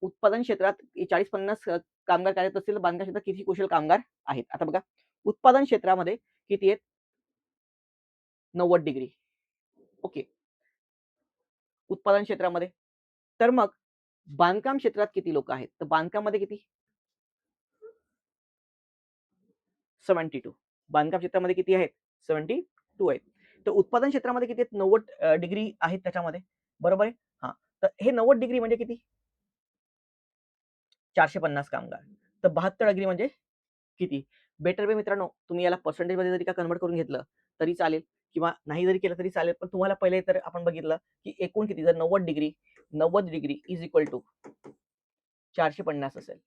उत्पादन क्षेत्रात 40-50 कामगार कार्यरत असतील, तर बांधकाम क्षेत्रात किती कुशल कामगार आहेत? आता बघा उत्पादन क्षेत्रामध्ये किती आहेत? 90 डिग्री. ओके. उत्पादन क्षेत्रामध्ये. तर मग बांधकाम क्षेत्रात किती लोक आहेत? तर बांधकाममध्ये किती? 72. बांधकाम क्षेत्रामध्ये किती आहेत? 72 आहेत. तर उत्पादन क्षेत्रामध्ये किती आहेत? 90 डिग्री आहेत त्याच्यामध्ये. बरोबर आहे? हां. तर हे 90 डिग्री म्हणजे किती? 450 कामगार. तर 72 डिग्री म्हणजे किती? बेटर वे मित्रांनो, तुम्ही याला पर्सेंटेजमध्ये जरी का कन्व्हर्ट करून घेतलं तरी चालेल किंवा नाही जरी केलं तरी चालेल. पण तुम्हाला पहिले तर आपण बघितलं, की एकूण किती जर 90 डिग्री इज इक्वल टू 450 असेल.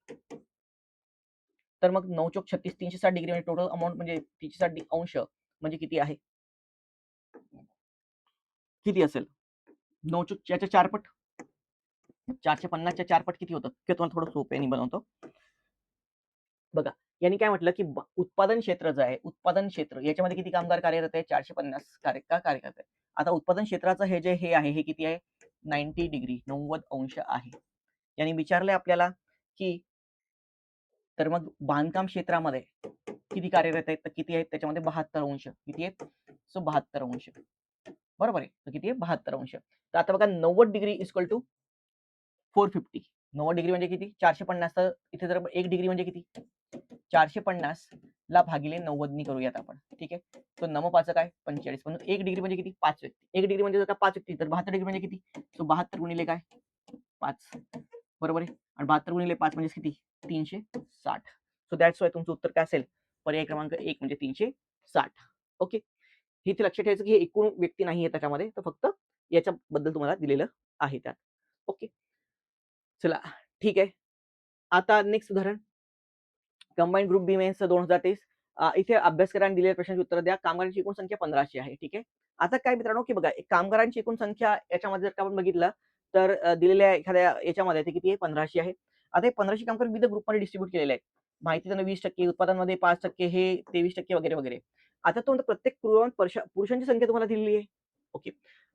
तर मग 9 चोक 36 360 डिग्री म्हणजे टोटल अमाउंट म्हणजे 360 अंश म्हणजे किती आहे? किती असेल? 9 चोक याच्या 4 पट. 450 च्या 4 पट किती होतं? ते तुम्हाला थोडं सोप्याने बनवतो. बघा, यांनी काय म्हटलं, की उत्पादन क्षेत्र जे आहे, उत्पादन क्षेत्र याच्यामध्ये किती कामगार कार्यरत आहे? 450 कार्यरत आहे. आता उत्पादन क्षेत्राचं हे जे हे आहे, हे किती आहे? 90 डिग्री 90 अंश आहे. यांनी विचारलंय आपल्याला, की तर मग बांधकाम क्षेत्रामध्ये किती कार्यरत आहेत? तर किती आहेत? त्याच्यामध्ये 72 अंश. किती आहेत? सो 72 अंश. बरोबर आहे. तर किती आहे? 72 अंश. तर आता बघा 90 degree is equal to 450. 90 degree म्हणजे किती? 450 तर इथे जर 1 डिग्री म्हणजे किती? 450 ला भागिले 90 नी करूयात आपण. ठीक आहे. तो 9×5 काय? 45. म्हणून 1 डिग्री म्हणजे किती? 5 व्यक्ती. 1 डिग्री म्हणजे जर का 5 व्यक्ती तर 72 डिग्री म्हणजे किती? सो 72 गुणिले काय? 5. बरोबर आहे. आणि 72 गुणिले 5 म्हणजे किती? 360. सो दॅट्स वाय तुमचं उत्तर काय असेल? पर्याय क्रमांक 1 म्हणजे 360. ओके. इथे लक्षात ठेवायचं की हे एकूण व्यक्ती नाहीये त्याच्यामध्ये, तर फक्त याच्याबद्दल तुम्हाला दिलेलं आहे त्यात. ओके. चला ठीक आहे. आता नेक्स्ट उदाहरण. कंबाईन ग्रुप बी मेन्स 2023. इथे अभ्यासकरांनी दिलेल्या प्रश्नाची उत्तर द्या. कामगारांची एकूण संख्या 1500 आहे. ठीक आहे. आता काय मित्रांनो, की बघा कामगारांची एकूण संख्या याच्यामध्ये जर का आपण बघितलं तर दिलेल्या एखाद्या याच्यामध्ये ते किती आहे? 1500 आहे. आता हे 1500 कामगार विविध ग्रुपमध्ये डिस्ट्रिब्यूट केलेले आहेत. माहिती त्यांना 20%, उत्पादनामध्ये 5%, हे 23% वगैरे, वगैरे. आता तो प्रत्येक पुरुषांची संख्या तुम्हाला दिलेली आहे. ओके.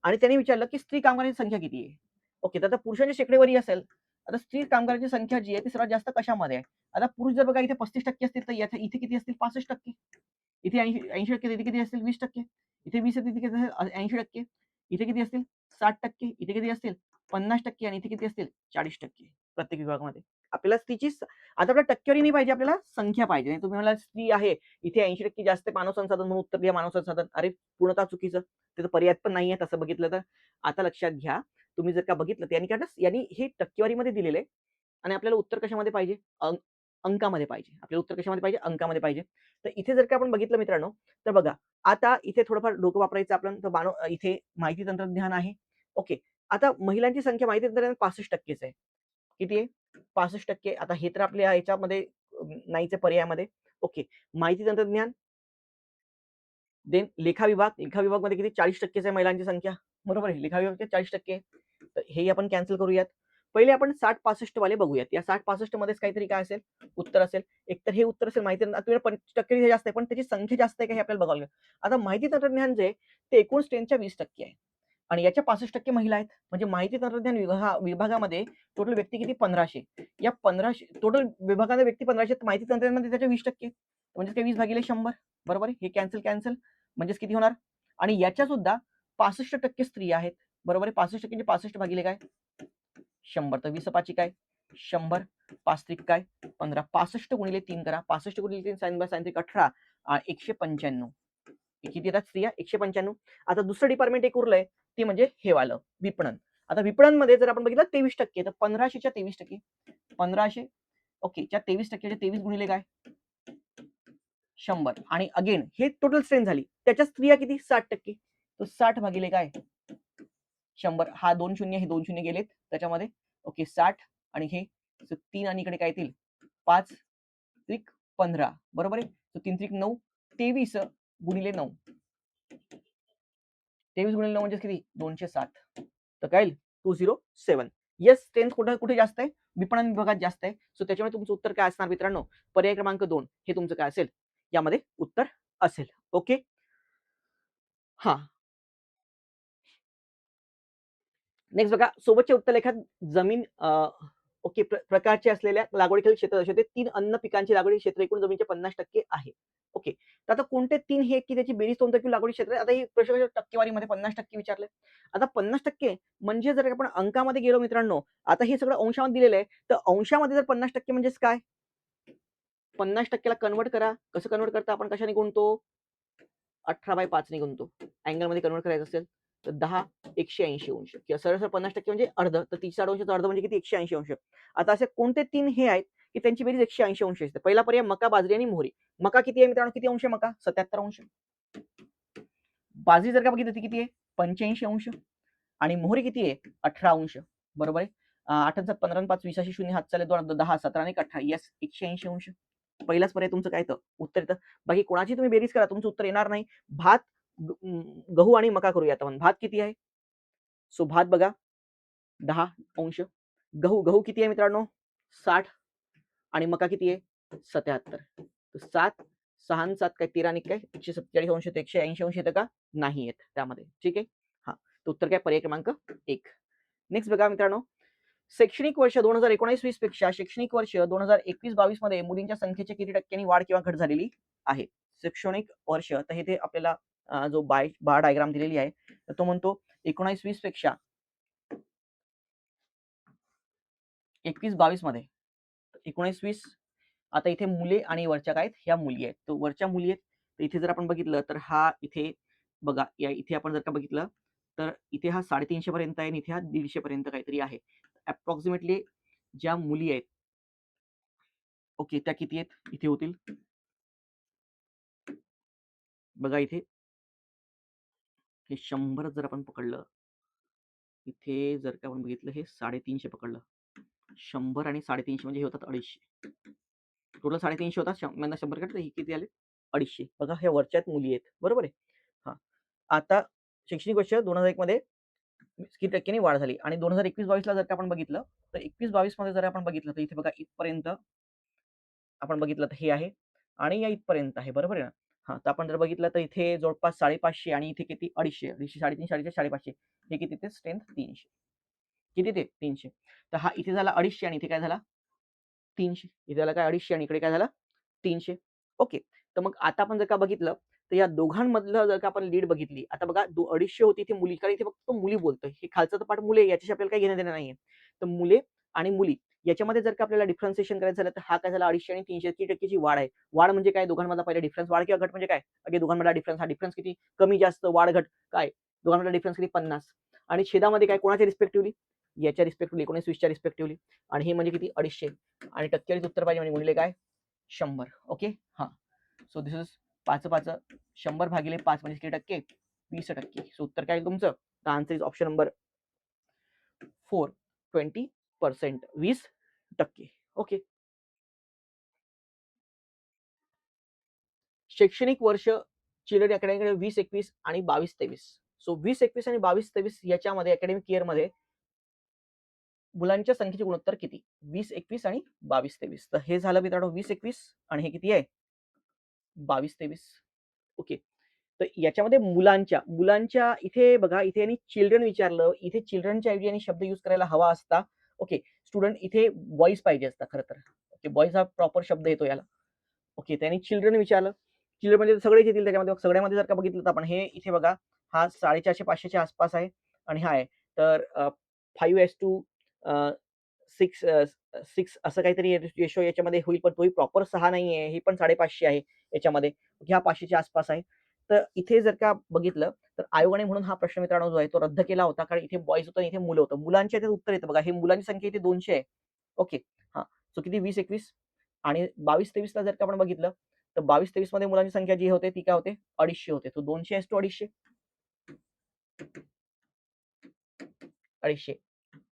आणि त्याने विचारलं की स्त्री कामगारांची संख्या किती आहे. ओके, तर आता पुरुषांच्या शेकडेवारी असेल, आता स्त्री कामगारांची संख्या जी आहे ती सर्वात जास्त कशामध्ये आहे. आता पुरुष जर बघा इथे 35% असतील, तर इथे किती असतील 65%. इथे 80% इथे किती असतील 20%. इथे 20 इथे किती असेल 80%. इथे किती असतील 60%. इथे किती असतील 50% आणि इथे किती असतील 40% प्रत्येक विभागामध्ये. आपल्याला स्त्रीची आता आपल्याला टक्केवारी नाही पाहिजे, आपल्याला संख्या पाहिजे. तुम्ही म्हणाला स्त्री आहे इथे 80% जास्त मानव संसाधन म्हणून उत्तर द्या मानव संसाधन. अरे पूर्णतः चुकीचं. त्याचं पर्याय पण नाहीये तसं बघितलं तर. आता लक्षात घ्या, तुम्ही जर का बघितलं तर यांनी हे टक्केवारीमध्ये दिलेलं आहे आणि आपल्याला उत्तर कशामध्ये पाहिजे अंकामध्ये पाहिजे. आपल्याला उत्तर कशामध्ये पाहिजे अंकामध्ये पाहिजे. तर इथे जर का आपण बघितलं मित्रांनो, तर बघा आता इथे थोडंफार डोकं वापरायचं आपण. तर इथे माहिती तंत्रज्ञान आहे. ओके, आता महिलांची संख्या माहिती तंत्रज्ञान 65% आहे. किती आहे 65%. आता हे तर आपल्या याच्यामध्ये नाहीचे पर्यायामध्ये. ओके, माहिती तंत्रज्ञान देन लेखा विभागमध्ये किती 40% आहे महिलांची संख्या. बरोबर आहे, लेखा विभाग 40%. तर हे आपण कॅन्सल करूयात. पहिले आपण 60-65 वाले बघूयात. या 60-65 मध्येच काहीतरी काय असेल उत्तर असेल. एक तर हे उत्तर असेल माहिती आपल्याला 25% जास्त आहे, पण त्याची संख्या जास्त आहे का हे आपल्याला बघावं लागेल. आता माहिती तंत्रज्ञान जे ते एकूण स्ट्रेंथच्या 20% आहे आणि याच्या 65% महिला आहेत. म्हणजे माहिती तंत्रज्ञान विभागामध्ये टोटल व्यक्ती किती 1500. या 1500 टोटल विभागामध्ये व्यक्ती 1500, माहिती तंत्रज्ञानामध्ये त्याच्या 20%. म्हणजे काय 20/100. बरोबर आहे, हे कॅन्सल. म्हणजेच किती होणार. आणि याच्या सुद्धा 65% स्त्रिया आहेत. बरोबर आहे, 65% 65 भागिले काय 100. तर 20 पाची काय 100. 5 त्रिक काय 15. 65 गुणिले 3 करा. 65 गुणिले 3 साइन 3 18. 195. किती येतात स्त्रिया 195. आता दुसरं डिपार्टमेंट एक उरलंय ते म्हणजे हे वालं विपणन. आता विपणन मध्ये जर आपण बघितलं 23%, तर 1500च्या 23%. 1500 ओके च्या 23%च्या 23 गुणिले काय 100. आणि अगेन हे टोटल स्ट्रेंथ झाली. त्याच्या स्त्रिया किती 60%. तर 60 भागिले काय 100. हा 2 शून्य हे 2 शून्य गेलेत त्याच्यामध्ये. ओके 60 आणि हे 3 आणि इकडे काय येतील 5 त्रिक 15. बरोबर आहे, तर 3 त्रिक 9. 23 गुणिले 9. 23 गुणिले 9 म्हणजे किती 260. तर काय 207. येस, स्ट्रेंथ कुठे जास्त आहे विपणन विभागात जास्त आहे. सो त्याच्यामुळे तुमचं उत्तर काय असणार मित्रांनो, पर्याय क्रमांक 2 हे तुमचं काय असेल यामध्ये उत्तर असेल. ओके, हा नेक्स्ट बघा, सोबतच्या उत्तरलेखात जमीन ओके प्रकारचे असलेल्या लागवडीखालील क्षेत्र दर्शवते. 3 अन्न पिकांची लागवडी क्षेत्र एकूण जमिनीचे 50% आहे. ओके, तर आता कोणते 3 हे की त्याची बेरीज 2 टक्के लागवडी क्षेत्र. आता ही प्रश्न टक्केवारीमध्ये 50% विचारले. आता 50% म्हणजे जर आपण अंकामध्ये गेलो मित्रांनो, आता हे सगळं अंशामध्ये दिलेलं आहे. तर अंशामध्ये जर 50% म्हणजेच काय 50%ला कन्वर्ट करा. कसं कन्वर्ट करता आपण, कशाने गुणतो 18/5 ने गुणतो. अँगल मध्ये कन्वर्ट करायचं असेल तर 10 180 अंश किंवा सरळ 50% म्हणजे अर्ध. तर 30 अंशाचं अर्ध म्हणजे किती 180 अंश. आता असे कोणते 3 हे आहेत की त्यांची बेरीज 180 अंश असते. पहिला पर्याय मका, बाजरी आणि मोहरी. मका किती आहे मित्रांनो, किती अंश आहे मका 77 अंश. बाजरी जर का बघितली ती किती आहे 85 अंश आणि मोहरी किती आहे 18 अंश. बरोबर आहे. 8 15 5 20 0 हात चाले 2 10 17 आणि 18 यस 180 अंश. पहिलाच पर्याय तुमचं काय येतं उत्तर येतं. बाकी कोणाची तुम्ही बेरीज करा तुमचं उत्तर येणार नाही. भात गहू आणि मका करूया आपण. भात किती आहे, सो भात बघा 10 अंश. गहू गहू किती आहे मित्रांनो 60 आणि मका किती आहे 77. तर 7 6 आणि 7 काय 13 आणि काय 147 अंश येतं. 180 अंश येतं का नाही येत त्यामध्ये. ठीक आहे, हा तर उत्तर काय पर्याय क्रमांक 1. नेक्स्ट बघा मित्रांनो, शैक्षणिक वर्ष 2019-20 पेक्षा शैक्षणिक वर्ष 2021-22 मध्ये मुलींच्या संख्येच्या किती टक्क्यांनी वाढ किंवा घट झालेली आहे. शैक्षणिक वर्ष तर हे ते आपल्याला जो बार डायग्राम दिलेली आहे तर तो म्हणतो 19-20 पेक्षा 21-22 मध्ये 19-20. आता इथे मुले आणि वरच्या काय ह्या मुली आहेत. तर वरच्या मुली आहेत तर इथे जर आपण बघितलं तर हा इथे बघा या इथे आपण जर का बघितलं तर इथे हा 350 पर्यंत आहे आणि इथे हा 150 पर्यंत काहीतरी आहे. अप्रॉक्सिमेटली ज्या मुली आहेत ओके त्या किती आहेत इथे होतील बघा. इथे हे 100 जर आपण पकडलं, इथे जर का आपण बघितलं हे 350 पकडलं, 100 आणि 350 म्हणजे हे होतात 250. टोटल 350 होतात 100 कडे हे किती आले 250. बघा ह्या वरच्यात मुली आहेत. बरोबर आहे. हा आता शैक्षणिक वर्ष 2001 मध्ये किती टक्क्यांनी वाढ झाली आणि 2021-22 ला जर का आपण बघितलं तर 21-22 मध्ये जर आपण बघितलं तर इथे बघा इथपर्यंत आपण बघितलं तर हे आहे आणि या इथपर्यंत आहे. बरोबर आहे ना. हां, तर आपण जर बघितलं तर इथे जवळपास 550 आणि इथे किती 250, 250, 350, 450, 550 हे किती ते स्ट्रेंथ 300. किती ते 300. तर हा इथे झाला 250 आणि इथे काय झाला 300. इथे झाला काय 250 आणि इकडे काय झाला 300. ओके. तर मग आता आपण जर का बघितलं, तर या दोघांमधलं जर का आपण लीड बघितली, आता बघा 250 होती इथे मुली, कारण इथे फक्त मुली बोलतोय. हे खालचं तर पार्ट मुले याच्याशी आपल्याला काही घेणं-देणं नाहीये. तर मुले आणि मुली याच्यामध्ये जर का आपल्याला डिफरन्सिएशन करायचं झालं, तर हा काय झाला 250 आणि 300 ची टक्केची वाढ आहे. वाढ म्हणजे काय? दोघांमधला पहिला डिफरन्स. वाढ किंवा घट म्हणजे काय? अगे दोघांमधला डिफरन्स. हा डिफरन्स किती? कमी जास्त, वाढ घट काय? दोघांमधला डिफरन्स किती? 50. आणि छेदामध्ये काय? कोणाच्या रिस्पेक्टिव्हली? याच्या रिस्पेक्टिव्हली 19, 20च्या रिस्पेक्टिव्हली. आणि हे म्हणजे किती? 250. आणि टक्केवारीचं उत्तर पाहिजे म्हणजे गुणिले काय? 100. ओके. हां. सो दिस इज 5 100 भागिले 5 म्हणजे किती टक्के? 20%. सो उत्तर काय आहे तुमचं? The answer is option number 4, 20%. 20%. Okay. शैक्षणिक वर्ष चिल्ड्रन अकॅडमीकडे 20-21 आणि 22-23. सो 20-21 आणि 22-23 याच्यामध्ये अकॅडमिक इयरमध्ये मुलांच्या संख्येचे गुणोत्तर किती? 20-21 आणि 22-23. तर हे झालं मित्रांनो 20-21 आणि हे किती आहे? 22-23. ओके. तर याच्यामध्ये मुलांच्या इथे बघा, इथे यांनी चिल्ड्रन विचारलं. इथे चिल्ड्रनच्या ऐवजी यांनी शब्द यूज करायला हवा असता. ओके. स्टुडंट इथे बॉयज पाहिजे असता खरं तर. ओके. बॉयज हा प्रॉपर शब्द येतो याला. ओके. त्यांनी चिल्ड्रन विचारलं. चिल्ड्रन म्हणजे सगळेच येतील त्याच्यामध्ये. सगळ्यामध्ये जर का बघितलं तर आपण हे इथे बघा, हा 450-500 च्या आसपास आहे आणि हा आहे. तर 5:6 6 असं काहीतरी रेशो याच्यामध्ये होईल, पण तोही प्रॉपर 6 नाहीये. ही पण 550 आहे याच्यामध्ये. ह्या 500 च्या आसपास आहे. तर इथे जर का बघितलं, तर आयोगाने म्हणून हा प्रश्न मित्रांनो जो आहे तो रद्द केला होता. कारण इथे बॉयज होतं आणि इथे मुलं होतं. मुलांच्या इथे उत्तर येतं बघा. हे मुलांची संख्या इथे 200 आहे. ओके. हां. सो किती 20-21 आणि 22-23 ला जर का आपण बघितलं, तर 22-23 मध्ये मुलांची संख्या जी होते ती काय होते? 250 होते. तो 200:250. 250.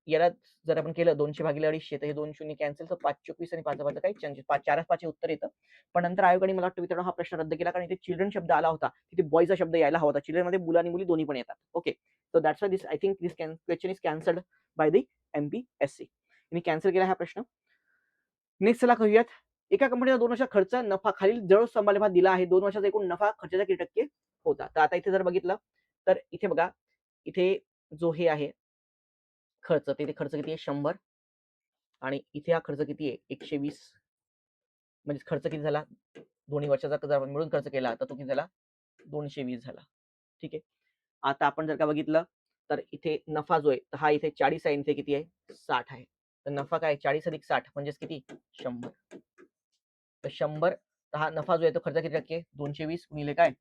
याला जर आपण केलं 200 भागिले 250 तर हे 2 शून्य कॅन्सल, तर 5-24 आणि 5 काही चेंज 4-5 उत्तर येतं. पण नंतर आयोगाने मला वाटतं मित्रांनो हा प्रश्न रद्द केला, कारण इथे चिल्ड्रन शब्द आला होता. तिथे बॉयचा शब्द यायला हवा होता. चिल्ड्रन मध्ये मुलं आणि मुली दोन्ही पण येतात. Okay. So that's why this I think this question is cancelled by the MPSC. मी कॅन्सल केला हा प्रश्न. नेक्स्ट चला करूयात. एका कंपनीला 2 वर्षात खर्च नफा खालील जवळ संभाव्य दिला आहे. 2 वर्षाचा एकूण नफा खर्चाच्या किती टक्के होता? तर आता इथे जर बघितलं, तर इथे बघा, इथे जो हे आहे खर्च, तर इथे खर्च किती आहे? 100 आणि इथे हा खर्च किती आहे? 120. म्हणजे खर्च किती झाला? दोन्ही वर्षाचा जर आपण मिळून खर्च केला, तर तो किती झाला? 220 झाला. ठीक आहे. आता आपण जर का बघितलं, तर इथे नफा जो आहे, तर हा इथे 40 आहे आणि इथे किती आहे? 60 आहे. तर नफा काय 40 अधिक 60 म्हणजेच किती? 100. तर 100, तर हा नफा जो आहे तो खर्च किती टक्के? 220 गुणिले काय?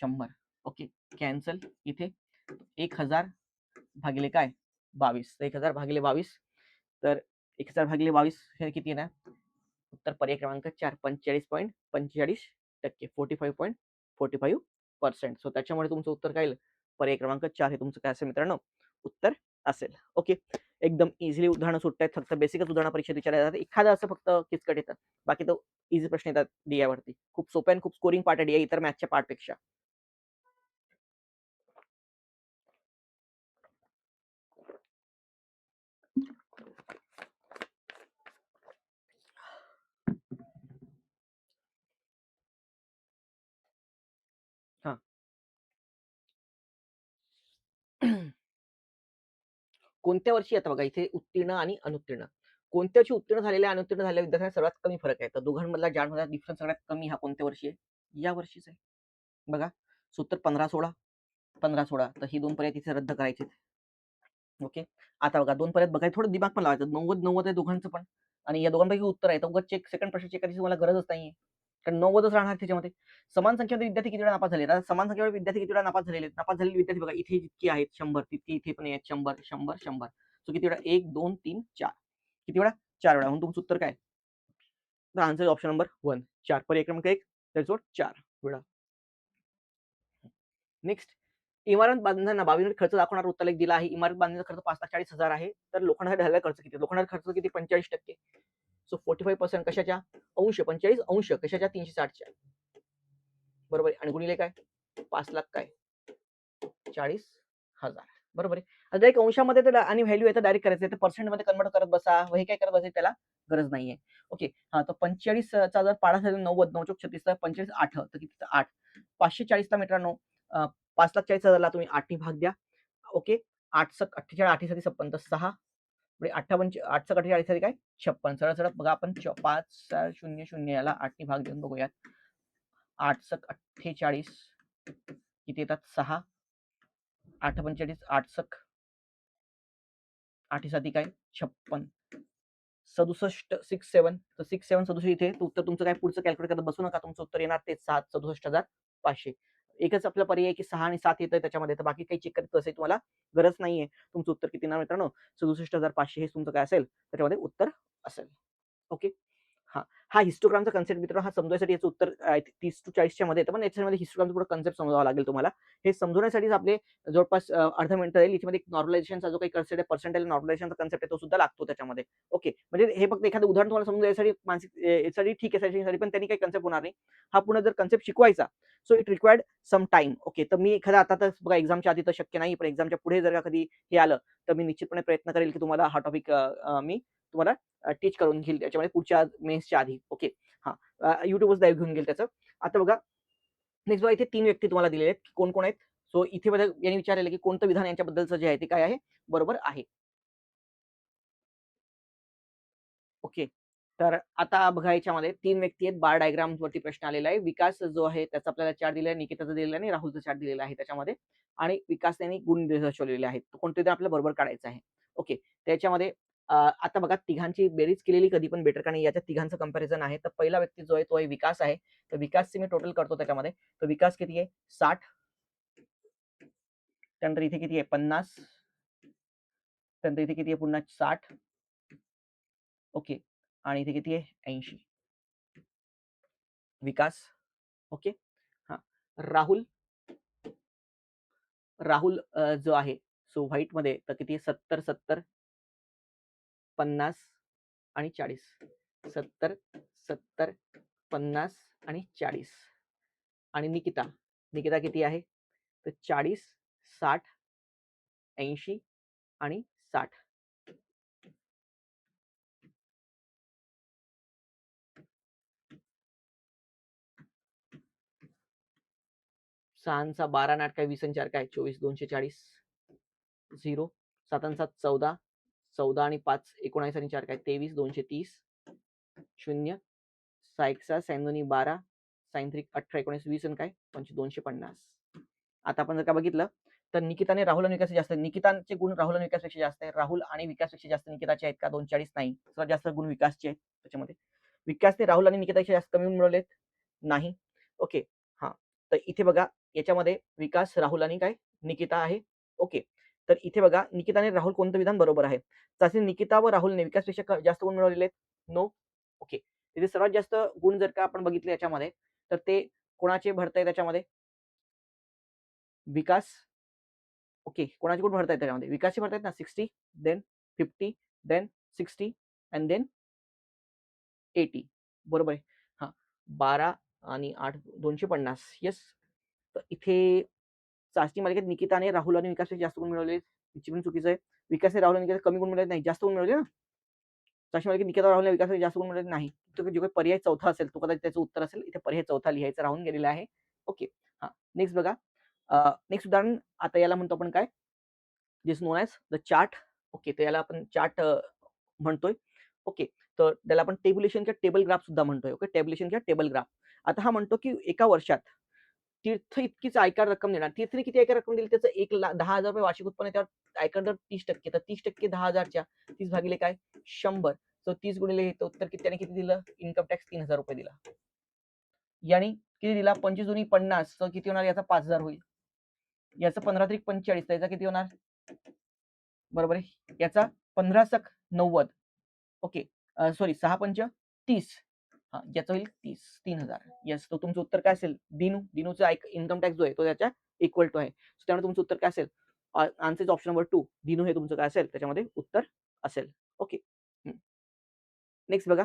100. ओके. कॅन्सल. इथे 1000 भागिले काय? 22. तर 1000 भागिले 22, तर 1000 भागिले 22 हे किती येणार? उत्तर पर्याय क्रमांक 4, 45.45%. 45.45%. सो त्याच्यामुळे तुमचं उत्तर काय येईल? पर्याय क्रमांक 4 हे तुमचं काय असेल मित्रांनो? उत्तर असेल. ओके. एकदम इझिली उदाहरणं सुटतायत. फक्त बेसिकच उदाहरणं परीक्षेत विचारल्या जातात. एखादं असं फक्त किचकट येतं. बाकी तो इझी प्रश्न येतात DI वरती. खूप सोपे आणि खूप स्कोरिंग पार्ट आहे DI इतर मॅथ्सच्या पार्टपेक्षा. हां. कोणत्या वर्षी आता बघा इथे उत्तीर्ण आणि अनुत्तीर्ण. कोणत्या वर्षी उत्तीर्ण झालेल्या आणि अनुत्तीर्ण झालेल्या विद्यार्थ्यांना सर्वात कमी फरक आहे? तर दोघांमधला ज्यामधला डिफरन्स सगळ्यात कमी हा कोणत्या वर्षी आहे? या वर्षीच आहे. बघा. सो उत्तर 15-16, 15-16. तर ही 2 पर्याय तिथे रद्द करायचे. ओके. आता बघा 2 पर्यायात बघायला थोडं दिमाग पण लावायचं. 90-90 आहे दोघांचं पण आणि या दोघांपैकी उत्तर आहे. तर उगाच सेकंड प्रश्न चेक करायची तुम्हाला गरजच नाहीये. कारण 90च राहणार त्याच्यामध्ये. समान संख्येमध्ये विद्यार्थी किती वेळा नापास झाले? आता समान संख्येमध्ये विद्यार्थी किती वेळा नापास झालेले आहेत? नापास झालेले विद्यार्थी बघा इथे जितकी आहेत 100, तितकी इथे पण आहेत 100, 100, 100. सो किती वेळा? 1, 2, 3, 4. किती वेळा? 4 वेळा. म्हणून तुमचं उत्तर काय? The answer is option number 1. 4 पर्याय क्रमांक 1 दॅट्स व्हॉट 4 वेळा. नेक्स्ट. इमारत बांधताना 22 खर्च दाखवणारा वृत्तलेख दिला आहे. इमारत बांधण्याचा खर्च 5,40,000 आहे. तर लोखंडासाठी झालेला खर्च किती? लोखंडाचा खर्च किती? 45%. सो 45% कशाच्या? अंश 45 अंश कशाच्या? 360च्या. बरोबर आणि गुणिले काय? 5 लाख काय? 40,000. बरोबर आहे. डायरेक्ट अंशामध्ये तर आणि व्हॅल्यू आहे तर डायरेक्ट करायचं आहे. तर पर्सेंटमध्ये कन्व्हर्ट करत बसा. हे काय करत बसायची त्याला गरज नाहीये. ओके. हां, तर 45 चा जर पाढा झाला 90, 9 चोक 36 तर 45 8 तर किती 8. 540 ला मित्रांनो 5,40,000 ला तुम्ही 8 नी भाग द्या. ओके. 8 सक 48, 8 साठी 56 तर 6 म्हणजे 58 8 सक 48 साठी काय 56. सरळ-सरळ बघा आपण 5, 4, 0, 0 याला 8 नी भाग देऊन बघूयात. 8 सक 48 किती येतात 6. 8 45 8 सक 8 साठी काय 56. 67 67 तर 67 67 इथे उत्तर तुमचं काय पुढचं कॅल्क्युलेट करत बसू नका. तुमचं उत्तर येणार ते 67,500. एकच आपला पर्याय आहे की 6 आणि 7 येतंय त्याच्यामध्ये. तर बाकी काही चेक करत बसायची तुम्हाला गरज नाहीये. तुमचं उत्तर किती येणार मित्रांनो? 67,500 हेच तुमचं काय असेल, त्याच्यामध्ये उत्तर असेल. ओके. हां. हा हिस्टोग्रामचा कन्सेप्ट मित्रांनो हा समजण्यासाठी याचं उत्तर 30-40 च्या मध्ये येतं. पण याच्यामध्ये हिस्टोग्रामचा पुढे कन्सेप्ट समजावा लागेल तुम्हाला. हे समजवण्यासाठीच आपले जवळपास अर्धा मिनिट जाईल. याच्यामध्ये एक नॉर्मलायझेशनचा जो काही कन्सेप्ट आहे, पर्सेंटाइल नॉर्मलायझेशनचा कन्सेप्ट आहे, तो सुद्धा लागतो त्याच्यामध्ये. ओके. म्हणजे हे फक्त एखादं उदाहरण तुम्हाला समजून यासाठी मानसिक यासाठी ठीक आहे, यासाठी पण त्यांनी काही कन्सेप्ट होणार नाही. हा पुन्हा जर कन्सेप्ट शिकवायचा, so it required some time. Okay. तर मी एखादा आता तर बघा एक्झामच्या आधी तर शक्य नाही, पण एक्झामच्या पुढे जर का कधी हे आलं, तर मी निश्चितपणे प्रयत्न करेल की तुम्हाला हा टॉपिक मी तुम्हाला टीच करून घेईल त्याच्यामध्ये पुढच्या मेन्सच्या आधी. ओके. हां. YouTubeच लाईव्ह घेऊन गेल त्याचं. आता बघा नेक्स्ट बघा इथे 3 व्यक्ती तुम्हाला दिलेले आहेत. कोण-कोण आहेत? सो इथे बघा यांनी विचारलेलं की कोणतं विधान यांच्याबद्दलचं जे आहे ते काय आहे? बरोबर आहे. ओके. तर आता बघा याच्यामध्ये 3 व्यक्ती आहेत. बार डायग्रामवरती प्रश्न आलेला आहे. विकास जो आहे त्याचा आपल्याला चार्ट दिलेला आहे, निकिताचा दिलेला आहे आणि राहुलचा चार्ट दिलेला आहे त्याच्यामध्ये आणि विकास यांनी गुण दर्शवलेले आहेत. कोणते ते आपल्याला बरोबर काढायचं आहे. ओके. त्याच्यामध्ये आता बघा तिघांची बेरीज केलेली कधी पण बेटर कारण याच्यात तिघांचं कंपॅरिझन आहे. तर पहिला व्यक्ती जो आहे तो आहे विकास आहे. तर विकासचे मी टोटल करतो त्याच्यामध्ये. तर विकास किती आहे? 60 त्यानंतर इथे किती आहे? 50 त्यानंतर इथे किती आहे पुन्हा 60 ओके. आणि इथे किती आहे? 80 विकास ओके. हां. राहुल राहुल जो आहे सो व्हाईटमध्ये तर किती 70, 70, 50 आणि 40. 70, 70, 50 आणि 40. आणि निकिता, निकिता किती आहे? तर 40, 60, 80 आणि 60. सहांचा 12 आणि 8 काय 20 आणि 4 काय 24, 240 0. 7 आणि 7 14, 14 आणि 5 19 आणि 4 काय 23, 230 0. 6 एक 6, 6 दोन्ही 12, साइन 3 18, 19, 20 आणि काय 250. आता आपण जर का बघितलं तर निकिताने राहुल आणि विकास जास्त निकिताचे गुण राहुल आणि विकासपेक्षा जास्त आहे. राहुल आणि विकासपेक्षा जास्त निकिताचे आहेत का 240 नाही. सर्वात जास्त गुण विकासचे आहेत त्याच्यामध्ये. विकासने राहुल आणि निकितापेक्षा जास्त कमी गुण मिळवलेत नाही. ओके. हां. तर इथे बघा याच्यामध्ये विकास, राहुल आणि काय निकिता आहे. ओके. तर इथे बघा निकिताने राहुल कोणतं विधान बरोबर आहे. चाचणी निकिता व राहुलने विकासपेक्षा जास्त गुण मिळवलेले आहेत. नो. ओके. तिथे सर्वात जास्त गुण जर का आपण बघितले याच्यामध्ये तर ते कोणाचे भरताय त्याच्यामध्ये? विकास ओके. कोणाचे गुण भरतायत त्याच्यामध्ये? विकासचे भरतायत ना 60 देन 50 देन 60 अँड देन 80 बरोबर आहे. हां. 12 आणि 8 250 येस. तर इथे चाचणी मालिकेत निकिताने राहुल आणि विकासपेक्षा जास्त गुण मिळवले. हिची पण चुकीचं आहे. विकासने राहुल आणि निकिता कमी गुण मिळवले नाही. जास्त गुण मिळवले ना? चाचणी मालिकेत निकिता राहुल आणि विकासपेक्षा जास्त गुण मिळवले नाही. तो जो काही पर्याय चौथा असेल तो कदाचित त्याचं उत्तर असेल. इथे पर्याय चौथा लिहायचा राहून गेलेला आहे. ओके. हां. नेक्स्ट बघा. नेक्स्ट उदाहरण आता याला म्हणतो आपण काय? This known as the chart. Okay. तर याला आपण चार्ट म्हणतोय. ओके. तर त्याला आपण टेब्युलेशन किंवा टेबल ग्राफ सुद्धा म्हणतोय. ओके. टेब्युलेशन किंवा टेबल ग्राफ. आता हा म्हणतो की एका वर्षात तीर्थ इतकीच आयकर रक्कम देणार. तीर्थने किती आयकर रक्कम दिली त्याचं 10,000 रुपये वार्षिक उत्पन्न आहे, त्यावर आयकर दर 30%. तर 30% 10,000च्या 30 भागिले काय 100. सो 30 गुणिले हे तर उत्तर किती त्याने किती दिलं? इन्कम टॅक्स 3,000 रुपये दिला. यानी किती दिला? 25 दुनी 50 तर किती होणार? याचा 5,000 होईल. याचं 15 त्रिक 45 तर याचा किती होणार? बरोबर आहे. याचा 15 सक 90 ओके. सॉरी 6 पंच 30 हां, याचं होईल 3,000 येस. तर तुमचं उत्तर काय असेल? दिनूचा इन्कम टॅक्स जो आहे तो त्याच्या इक्वल टू आहे. त्यामुळे तुमचं उत्तर काय असेल? Answer is option number 2. Dinu हे तुमचं काय असेल त्याच्यामध्ये उत्तर असेल. ओके. नेक्स्ट बघा.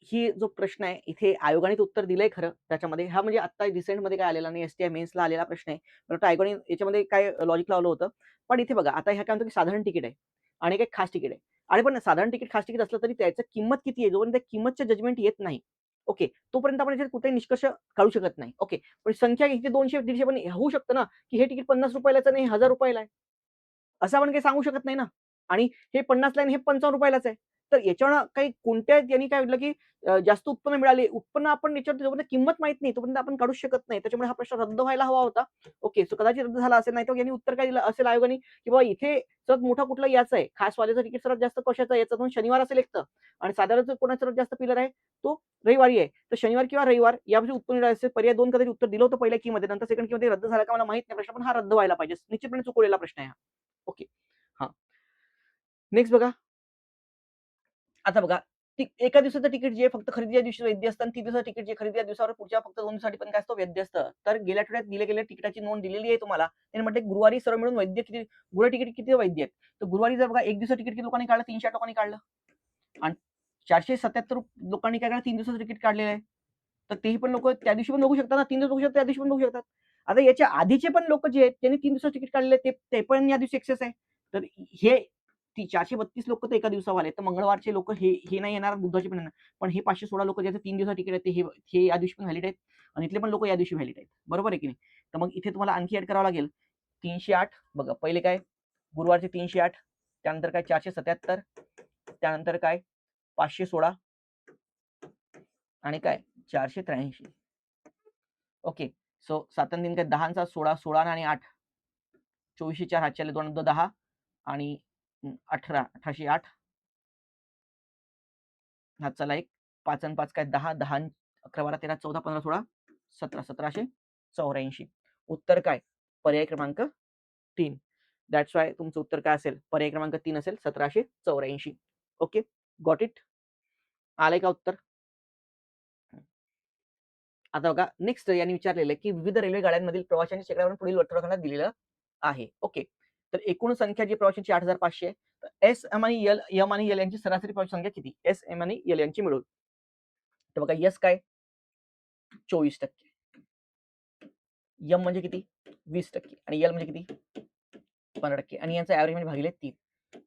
ही जो प्रश्न आहे इथे आयोगाने उत्तर दिलंय खरं त्याच्यामध्ये. हा म्हणजे आता रिसेंटमध्ये काय आलेला नाही, एस-टी-आय मेन्सला आलेला प्रश्न आहे. परंतु आयोगाने याच्यामध्ये काय लॉजिक लावलं होतं. पण इथे बघा आता ह्या काय म्हणतो की साधारण तिकीट आहे आणि एक खास तिकीट आहे. आणि पण साधारण तिकीट, खास तिकीट असलं तरी त्याची किंमत किती आहे, जोपर्यंत त्या किंमतचं जजमेंट येत नाही, ओके, तोपर्यंत आपण याच्यात कुठेही निष्कर्ष काढू शकत नाही. ओके. पण संख्या इथे 200-150 पण होऊ शकतं ना, की हे तिकीट ₹50 नाही ₹1000 आहे. असं आपण काही सांगू शकत नाही ना. आणि हे 50ला आहे आणि हे ₹55लाच आहे. तर याच्यावरनं काही कोणत्या यांनी काय म्हटलं, की जास्त उत्पन्न मिळाले. उत्पन्न आपण याच्यावर जोपर्यंत किंमत माहीत नाही, तोपर्यंत आपण काढूच शकत नाही. त्याच्यामुळे हा प्रश्न रद्द व्हायला हवा होता. ओके. सो कदाचित रद्द झाला असेल, नाहीतर यांनी उत्तर काय दिलं असेल आयोगाने, की बाबा इथे सर्वात मोठा कुठला याचा आहे, खासवाल्याचं तिकीट सर्वात जास्त कशाचं आहे, याचा दोन शनिवार असेल एक तर आणि साधारणतः कोणाचा सर्वात जास्त पिलर आहे, तो रविवारी आहे. तर शनिवार किंवा रविवार यामध्ये उत्तर मिळालं असेल. पर्याय 2 कदाचित उत्तर दिलं होतं पहिल्या कीमध्ये, नंतर सेकंड कीमध्ये रद्द झाला का मला माहीत नाही प्रश्न, पण हा रद्द व्हायला पाहिजे. निश्चितपणे चुकवलेला प्रश्न आहे हा. ओके. हां. नेक्स्ट बघा. आता बघा, एका दिवसाचं तिकीट जे फक्त खरेदीच्या दिवशी वैध असतं आणि 3 दिवसाचं तिकीट जे खरेदीच्या दिवसावर पुढच्या फक्त 2 दिवसासाठी पण काय असतं वैध असतं. तर गेल्या आठवड्यात दिल्या गेलेल्या तिकिटाची नोंद दिलेली आहे तुम्हाला. त्यांनी म्हटलं गुरुवारी सर्व मिळून वैध किती गुरुवारी तिकीट किती वैध आहेत. तर गुरुवारी जर बघा एक दिवसाचं तिकीट किती लोकांनी काढलं 308 लोकांनी काढलं आणि 477 लोकांनी काय काढलं 3 दिवसाचं तिकीट काढलेलं आहे. तर तेही पण लोकं त्या दिवशी पण बघू शकतात ना, 3 दिवस बघू शकतात, त्या दिवशी पण बघू शकतात. आता याच्या आधीचे पण लोकं जे आहेत त्यांनी 3 दिवसाचं तिकीट काढलेलं आहे ते पण या दिवशी एक्सेस आहे. तर हे ती 432 लोकं तर एका दिवसावाले आहेत. तर मंगळवारचे लोकं हे नाही येणार, बुधवारचे पण येणार. पण हे 516 लोकं ज्याचं 3 दिवसाचं तिकीट आहे ते हे या दिवशी पण व्हॅलिड आहेत आणि इथले पण लोकं या दिवशी व्हॅलिड आहेत. बरोबर आहे की नाही? तर मग इथे तुम्हाला आणखी ॲड करावं लागेल. 308 बघा पहिले काय गुरुवारचे 308 त्यानंतर काय 477 त्यानंतर काय 516 आणि काय 483 ओके. सो 7 आणि 3 काय 10 चा 16, 16 आणि 8 24 4 हातचे आले 2 10 आणि 18 18 8 हातचाला 1 5 आणि 5 काय 10 10 11 12 13 14 15 16 17 1784 उत्तर काय पर्याय क्रमांक 3 दॅट्स वाय तुमचं उत्तर काय असेल पर्याय क्रमांक 3 असेल 1784 ओके गॉट इट आलंय का उत्तर आता बघा नेक्स्ट यांनी विचारलेलं आहे की विविध रेल्वे गाड्यांमधील प्रवाशांच्या शेकड्यावरून पुढील वर्तुळखंडात दिलेलं आहे ओके तर एकूण संख्या जी प्रवाशांची 8500 आहे तर एस एम आणि एल यांची सरासरी प्रवासी संख्या किती एस एम आणि एल यांची मिळून तर बघा यस काय 24% एम म्हणजे किती 20% आणि एल म्हणजे किती 15% आणि यांचा ऍव्हरेज म्हणजे भागिले 3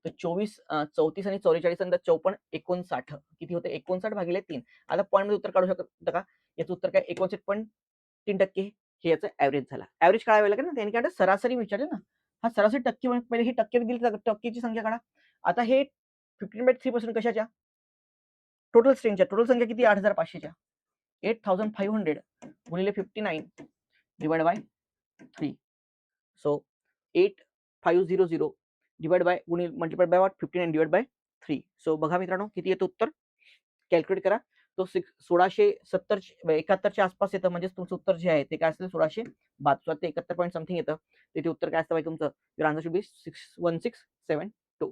तर 24 34 आणि 44 नंतर 54 59 किती होते 59 भागिले 3 आता पॉईंट मध्ये उत्तर काढू शकता का याचं उत्तर काय 59.3% हे याचं ऍव्हरेज झाला ऍव्हरेज काढायला लागेल ना त्यांनी काय सरासरी विचारले ना हा सरासरी टक्के पहिले ही टक्के दिली टक्केची संख्या काढा आता हे 15/3% कशाच्या टोटल स्ट्रेनच्या टोटल संख्या किती 8500च्या 8500 गुणिले 59 divide by 3 so 8500 divide by गुणिले multiplied by what 59 divide by 3 so बघा मित्रांनो किती येतं उत्तर कॅल्क्युलेट करा तो 1670 71च्या आसपास येतं म्हणजे तुमचं उत्तर जे आहे ते काय असेल 1672 ते 71 पॉईंट समथिंग येतं तिथे उत्तर काय असतं पाहिजे तुमचं your answer should be 1672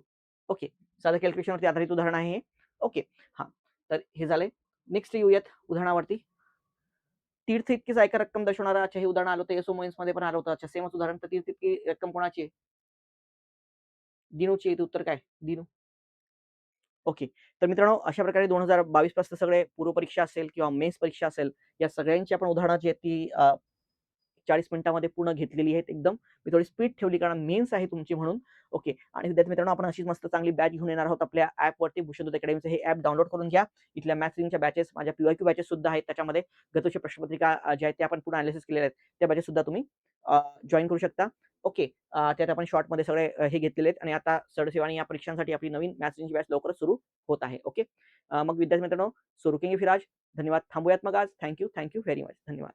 okay साधं कॅल्क्युलेशनवरती आधारित उदाहरण आहे हे ओके हां तर हे झालंय नेक्स्ट येऊयात उदाहरणावरती तीर्थ इतकीच आयकर रक्कम दर्शवणारा अच्छा हे उदाहरण आलं होतं एसओ मोइन्स मध्ये पण आलं होतं अच्छा सेमच उदाहरण तर तीर्थ इतकी रक्कम कोणाची आहे दिनूची उत्तर काय दिनू ओके तर मित्रांनो अशा प्रकारे 2022 पासून सगळे पूर्वपरीक्षा असेल किंवा मेन्स परीक्षा असेल या सगळ्यांची आपण उदाहरणं जी आहेत ती 40 मिनिटांमध्ये पूर्ण घेतलेली आहेत एकदम मी थोडी स्पीड ठेवली कारण मेन्स आहे तुमची म्हणून ओके आणि विद्यार्थी मित्रांनो आपण अशीच मस्त चांगली बॅच घेऊन येणार आहोत आपल्या ॲपवरती भूषणदूत अकॅडमीचं हे ॲप डाउनलोड करून घ्या इथल्या मॅथ्स रिंगच्या बॅचेस माझ्या पीवायक्यू बॅचेस सुद्धा आहेत त्याच्यामध्ये गतवर्षी प्रश्नपत्रिका ज्या आहेत त्या आपण पूर्ण अनालिसिस केलेल्या आहेत त्या बॅचेस सुद्धा तुम्ही जॉईन करू शकता ओके त्यात आपण शॉर्टमध्ये सगळे हे घेतलेले आहेत आणि आता सरसेवा आणि या परीक्षांसाठी आपली नवीन मॅथ्स रिंगची बॅच लवकरच सुरू होत आहे ओके मग विद्यार्थी मित्रांनो सुरू रुकेंगे फिर आज धन्यवाद थांबूयात मग आज थँक्यू व्हेरी मच धन्यवाद